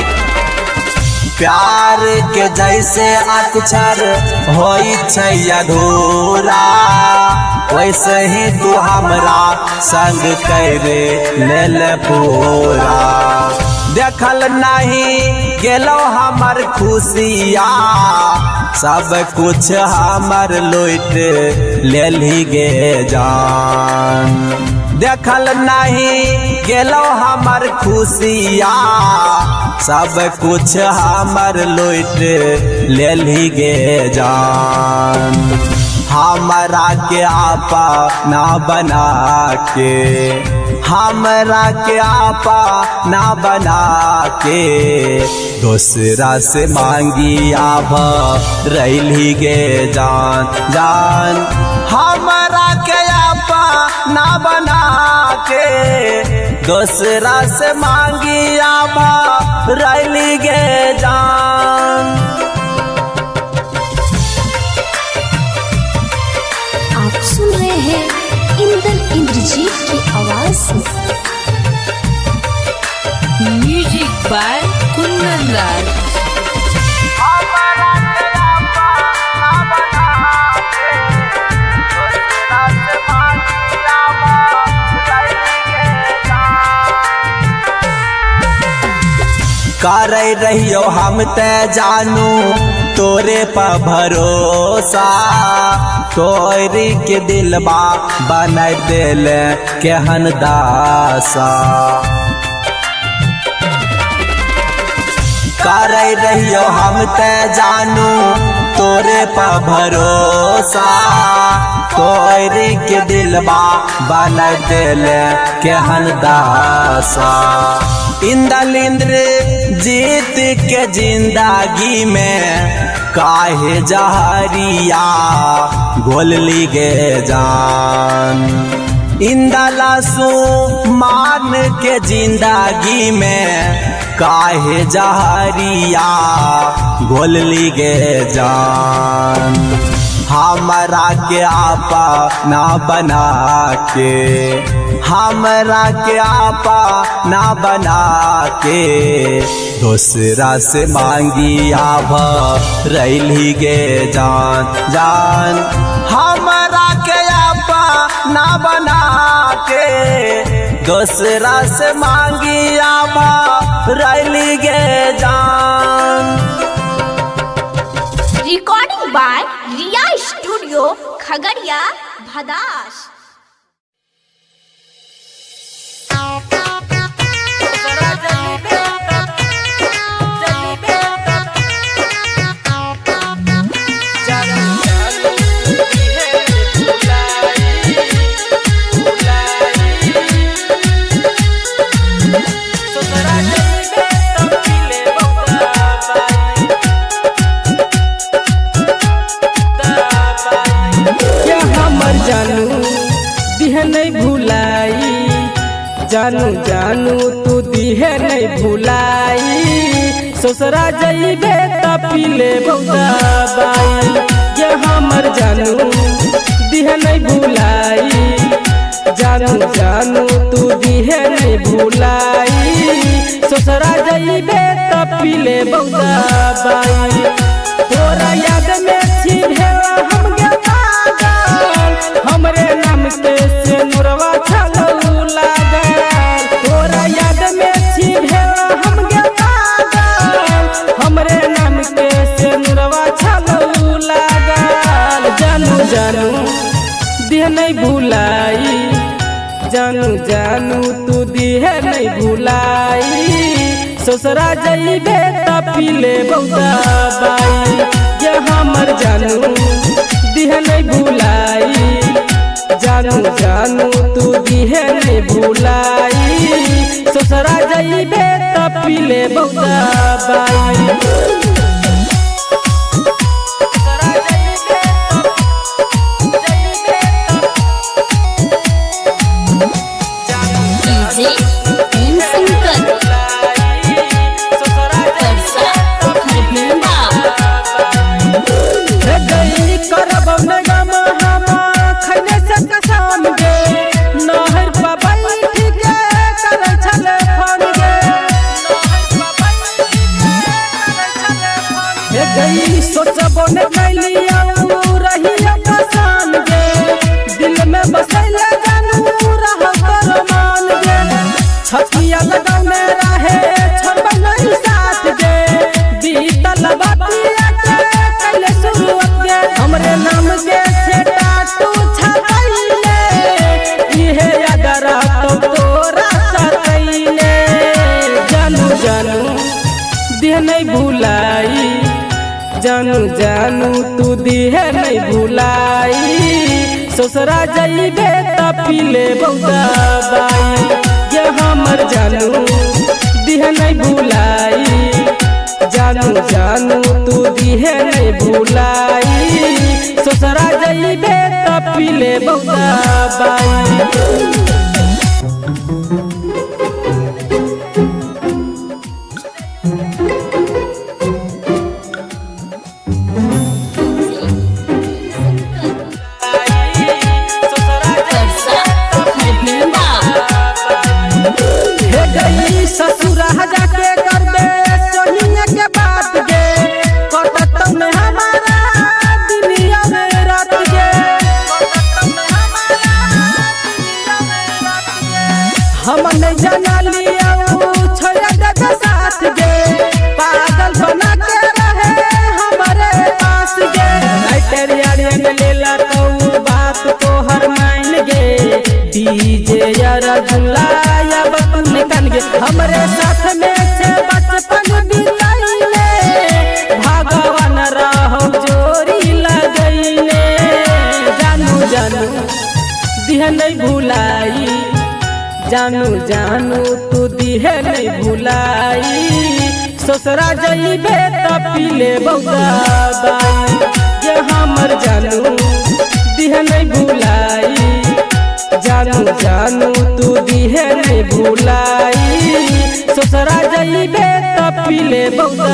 प्यार के जैसे अक्षर होई छै अधूरा वैसे ही तू हमरा संग कर ले पूरा। देखल नहीं गेलो हमर खुशिया सब कुछ हमर लूट लेली गे जान। देखल नहीं गेलो हमर खुशिया सब कुछ हमर लूट लेली गे जान। हमरा के आपा ना बना के हमरा के आपा ना बना के दूसरा से मांगी आभ रैली गे जान जान। हमरा के आपा ना बना के दूसरा से मांगी आभ रैली गे जान। आप सुन रहे हैं इंदल इंद्रजीत की आवाज में। Music by Kundan Raj. कर रहियो हम ते जानू तोरे पर भरोसा, तोरी के दिलबा बना दिल केहन दासा। कर रहियो हम ते जानू तोरे पर भरोसा, तोरी के दिलबा बना दिल केहन दासा। इंदल इंद्र जीत के जिंदगी में काहे जहरिया घोल ली गे जान। इंदलासु मान के जिंदगी में काहे जहरिया घोल ली गे जान। हमरा के आपा ना बना के, हमरा के आपा ना बना के दूसरा से मांगी आभा रैली गे जान जान। हमरा के आपा ना बना के दूसरा से मांगी आभा रैली गे जान। Recording by Riya studio Khagaria Bhadas. जानू दिह नहीं भुलाई, जानू जानू तू दिह नहीं भुलाई। ससुरा जइबे त पीले बाई, ये हमर जानू दिह नहीं भुलाई, जानू जानू तू दिह नहीं भुलाई। ससुरा जइबे त पीले बाई, तोरा याद में छी भेला हम हमरे नाम के से मुरवा छलऊ लागल। तोरा याद में छी भेला हम लागल, हमरे नाम के से मुरवा छलऊ लागल। जानू जानू दिह नहीं भुलाई, जानू जानू तू दिह नहीं भुलाई। ससुरा जइबे त पीले बाई, ये हमर जानू दिह नहीं भुलाई, जानू जानू तू दिह नहीं भुलाई। ससुरा जइबे त पीले बाई। सोचबो ने कैलिया रहिया पसान गे, दिल में बसैले जानू रह कर मान गे। छतिया लगा में रहे छोड़ब नहीं साथ गे, बीतल बातिया के कैले शुरुआत गे। हमरे नाम के से टाटू छपैले, इहे याद रहतो तोरा सतैले। जानू जानू दिह नहीं भुलाई, जानू जानू तू दिह नहीं भुलाई। ससुरा जइबे त पीले बाई, ये हमर जानू दिह नहीं भुलाई, जानू जानू तू दिह नहीं भुलाई। ससुरा जइबे त पीले बाई। परसा नहीं जाना लिया छोड़ा दादा साथ गे पागल बना के रहे हमारे पास गे लाइटर यारिया में लेला तो बात तो हर मान गे डीजे यार झुला या बपन कान गे हमारे साथ में से बचपन बिताइले भगवान रहो जोरी लगइले जानू जानू दिह नहीं भुलाई जानू जानू तू दिह नहीं भुलाई ससुरा जइबे त पीले बौदा ये हमर जानू दिह नहीं भुलाई जानू जानू तू दिह नहीं भुलाई ससुरा जइबे त पीले बौदा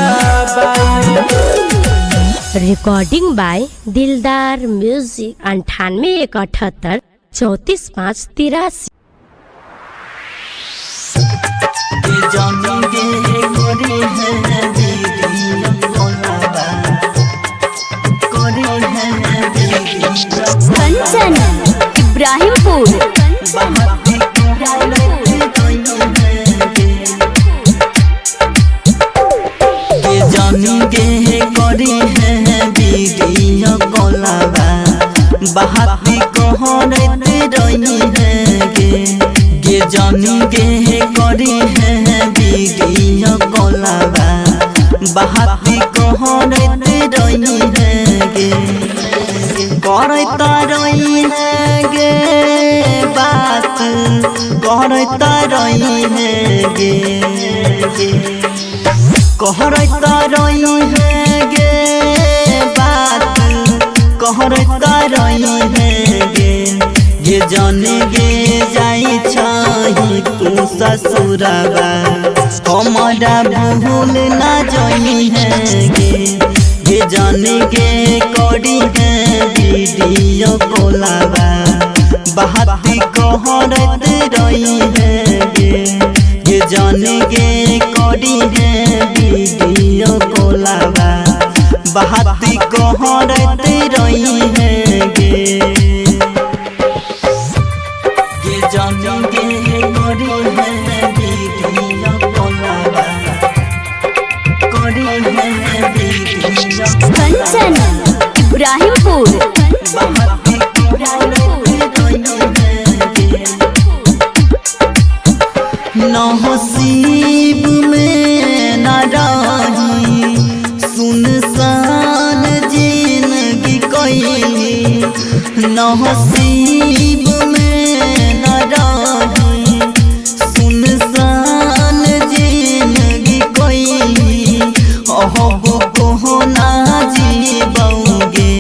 रिकॉर्डिंग बाय दिलदार म्यूजिक 98 178 34 5 कंचन इब्राहिमपुर जानी गे करी है वीडियो कॉलवा बहाती कहरत रही है गे जानी गे करी है वीडियो कॉलवा बहाती कहरत रही है गे करत रही है गे बात करत रही है गे कहरत रही है गे बात कहरत रही है गे जाने गे जाई छही तू ससुरबा हमारा भूल ना जाई है गे जाने गे करी है वीडियो कॉलवा बहाती कहरत रही है गे जाने गे करी है वीडियो कॉलवा बहाती कहरत रही है गे जाने गे करी है वीडियो कॉलवा करी है वीडियो कंचन इब्राहिमपुर बहाती कहरत रही है नसीब में न रही सुनसान जिंदगी कोई नसीब में न रही सुनसान जिंदगी कोई अब को ना जीबोगे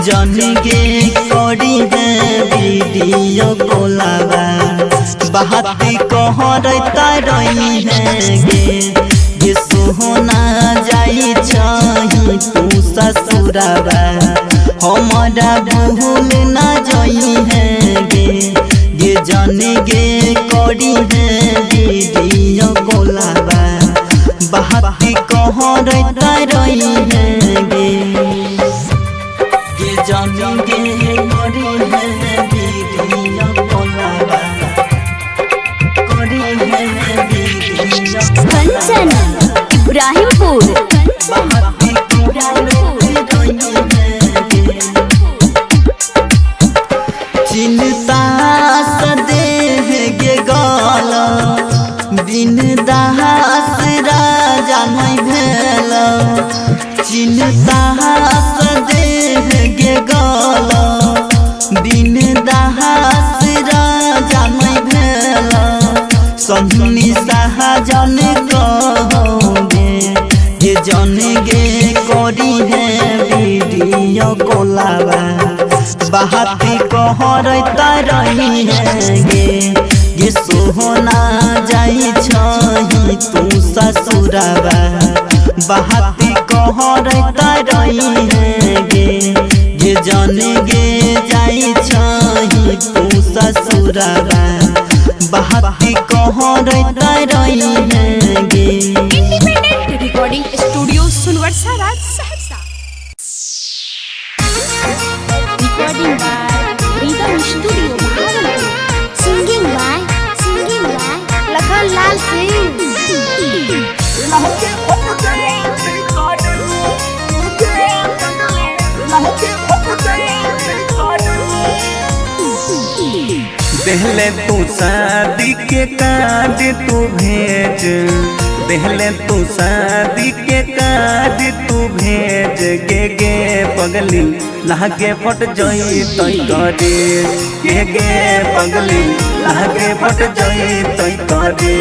जान गे करी है वीडियो कॉलवा बहाती कहरत रही है गे सोहना जाई छही तू ससुरबा हमारा भूल ना जाई है गे जाने गे करी है वीडियो कॉलवा बहाती कहरत रही है गे जाने गे करी है वीडियो कॉलवा कंचन इब्राहिमपुर चिंता सदेह गे गाला बिन दास राजा नहीं भेल चिंता सदेह गे गाला बिन दास राजा नहीं भेल सन्नी शाहजन कहोगे गे जन गे करी है वीडियो कॉलवा बहाती कहरत रही है गे सोहना जाई छही तू ससुरबा बहाती कहरत रही है गे जन गे जाई छही तू ससुरबा बहाती कहरत रही है गे independent recording studio Sunwarsa Raj Saharsa recording by rhythm studio Bhagalpur singing by Kamal Singh. देहले तू शादी के कार्ड तू भेज, देहले तू शादी के कार्ड तू भेज गे पगली लागे फट जई तई करे गे पगली लागे फट जई तई करे।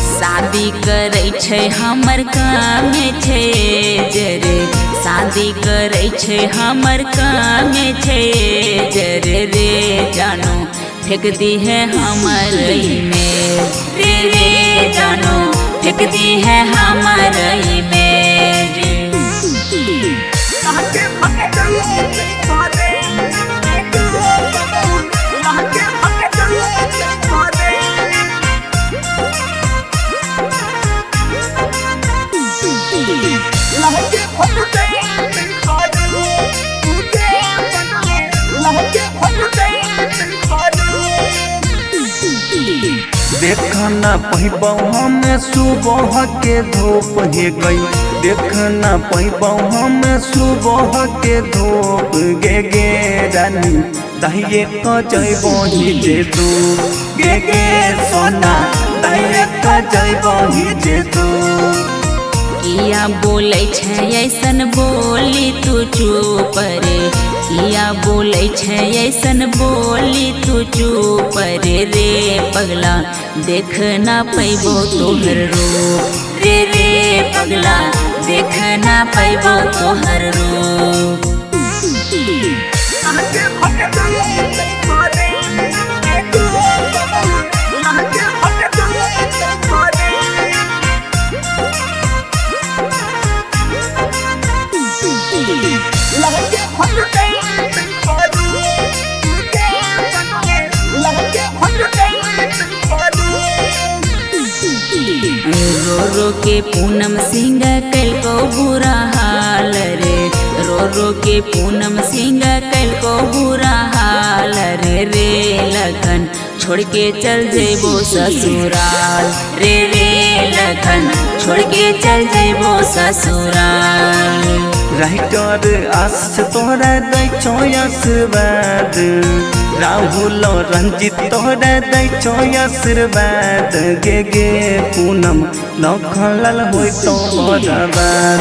शादी करे छै हमर काम छै जरे, शादी करे छै हमर काम छै जरे रे जानो फेंक दी है हमर में रे रे जानो फेंक दी है हमर में रे। देखना पहिबौ हम सुबह के धूप हे गई, देखना पहिबौ हम सुबह के धूप गे रानी दहिए क जइबो ही जे तू गे सोना दहिए क जइबो ही जे तू। किया बोले छै ऐसन बोली तू चुप रे, किया बोले छै ऐसन बोली तू चुप रे रे पगला देख ना पैबो तोहर रूप रे रे पगला देख ना पैबो तोहर रूप। रो रो के पूनम सिंह कल को बुरा हाल रे, रो रो के पूनम सिंह कल को बुरा हाल रे रे लखन छोड़ के चल जेबो ससुराल रे रे लखन छोड़ के चल जेबो ससुराल। राइटर आस तोरा दै छो आशीर्वाद, राहुल रंजित तोरा दै छो आशीर्वाद गे पूनम लखनलाल होय तो बर्बाद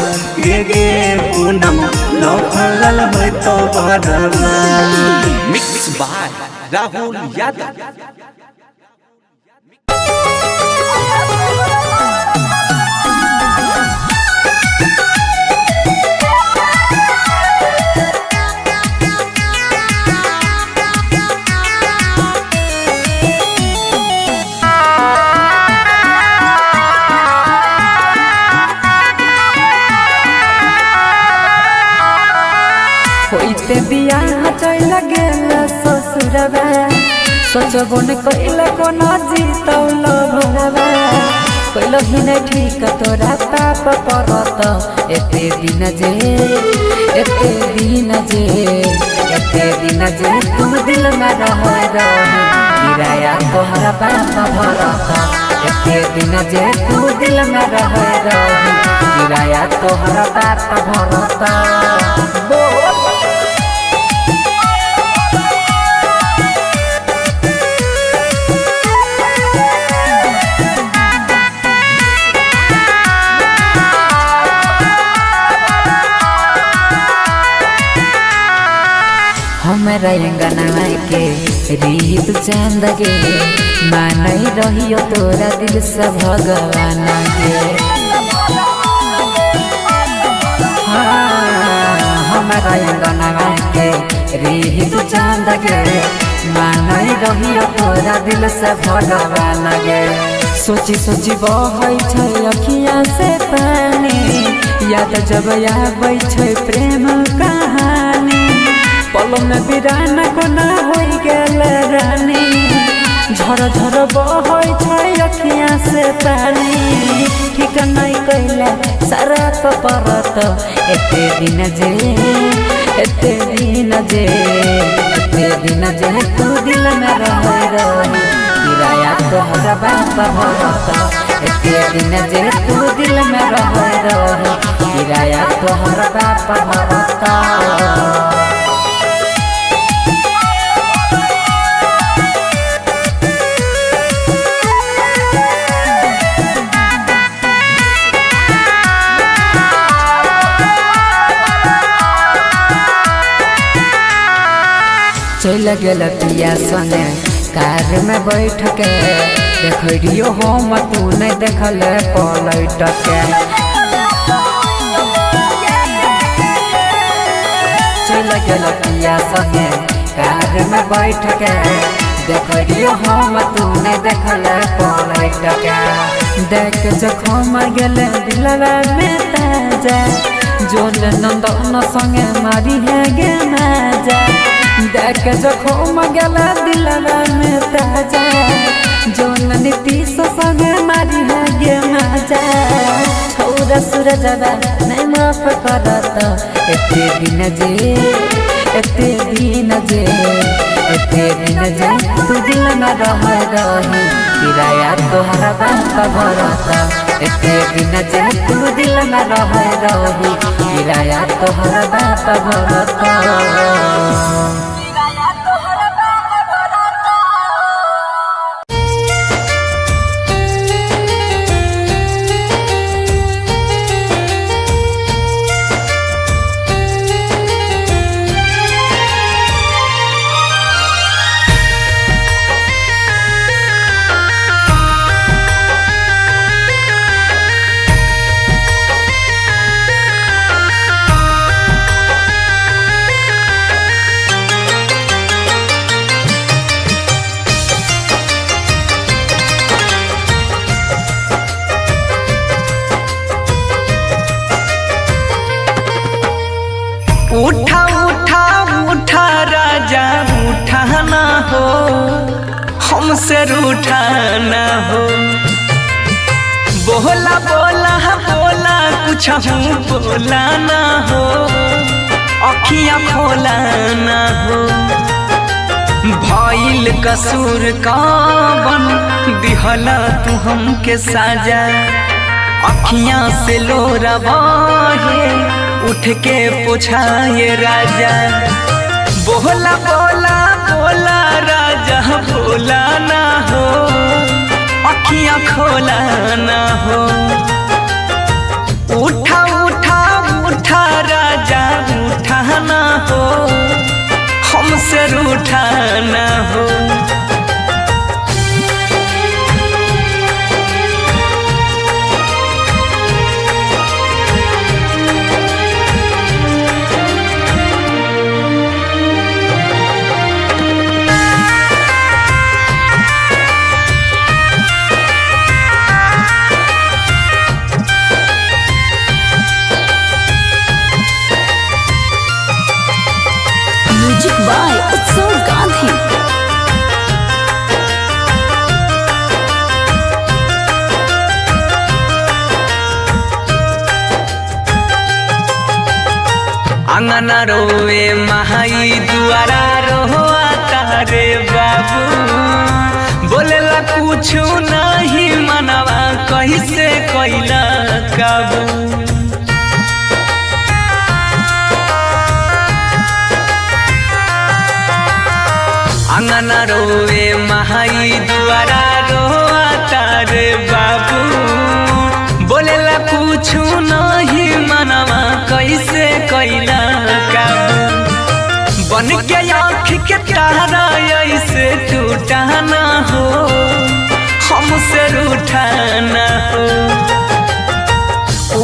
गे पूनम लखनलाल होय तो बर्बाद। Mix by Rahul Yadav. होइते बियाह चल गेल ससुरवा, सोचबो न कइल कोना जीतौल भरवा, कइल ही न ठीक तोरा पाप परत एते दिन जे एते दिन जे एते दिन जे तू दिल में रह रही किराया तोहरा बाप भरत एते दिन जे तू दिल में रह रही किराया तोहरा बाप भरत। हमरा अंगना के रीत चंद गे मानई रहियो तोरा दिल से भगवान गे। हमरा अंगना के रीत चंद गे मानई रहियो तोरा दिल से भगवान गे। सोची सोची बहै छै अखियाँ से पानी, याद जब आबै छै प्रेम कहानी, पल में बिराना कोना होई गेल रानी, झर झर बहै छै अखियाँ से पानी, ठीक नहीं कैला सारा परत एते दिन जे एते दिन जे एते दिन जे तू दिल में रह रही किराया तोहरा बाप भरोसा एते दिन जे तू दिल में रहे रही किराया तोहरा बाप भरोसा चल गेल पिया संगे कार में बैठ के देखियो हम तू नहीं देखल पलट के चल गेल पिया संगे कार में बैठ के देखियो हम तू नहीं देखल पलट के देख जखम गेल दिलवा में ताजा जोन नंदन संगे मारी है गे माजा देख जखम गेला दिलवा में ताजा जोन नीतीश संगे मारी है गे माजा छोरा सूरजवा नहीं माफ करत एते दिन जे तू दिल में रहे रही किराया तोहरा बाप भरोसा एते दिन जे तू दिल में रहे रही किराया तोहरा बाप भरोसा उठा उठा उठा राजा उठा ना हो हमसे रूठा ना हो बोला बोला बोला कुछ हूँ बोला ना हो अखियाँ खोला ना हो भइल कसूर कावन दिहला तू हमके साजा अखियाँ से लोरा बहे उठ के पूछाए राजा बोला बोला बोला राजा बोला ना हो अखियाँ खोला ना हो उठा उठा उठा राजा उठा ना हो हमसे रूठा ना हो म्यूजिक बाय उत्सव गांधी। अंगना रोए महाई दुआरा रोआ तारे बाबू बोलेला कुछ नहीं मनवा कैसे कैला काबू अंगना रोए महाई दुआरा रोआ तारे बाबू बोलेला कुछ नहीं मनवा कैसे कैला काबू बन के आँख के तारा ऐसे टूटा ना हो हमसे रूठा ना हो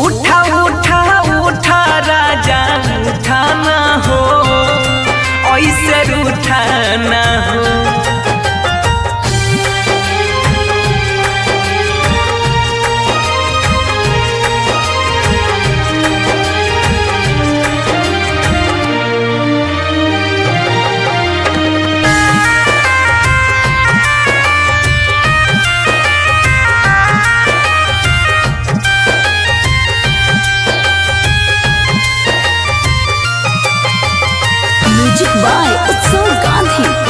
उठा उठा उठा राजा उठा ना हो ऐसे रूठा ना हो म्यूजिक बाय उत्सव गांधी।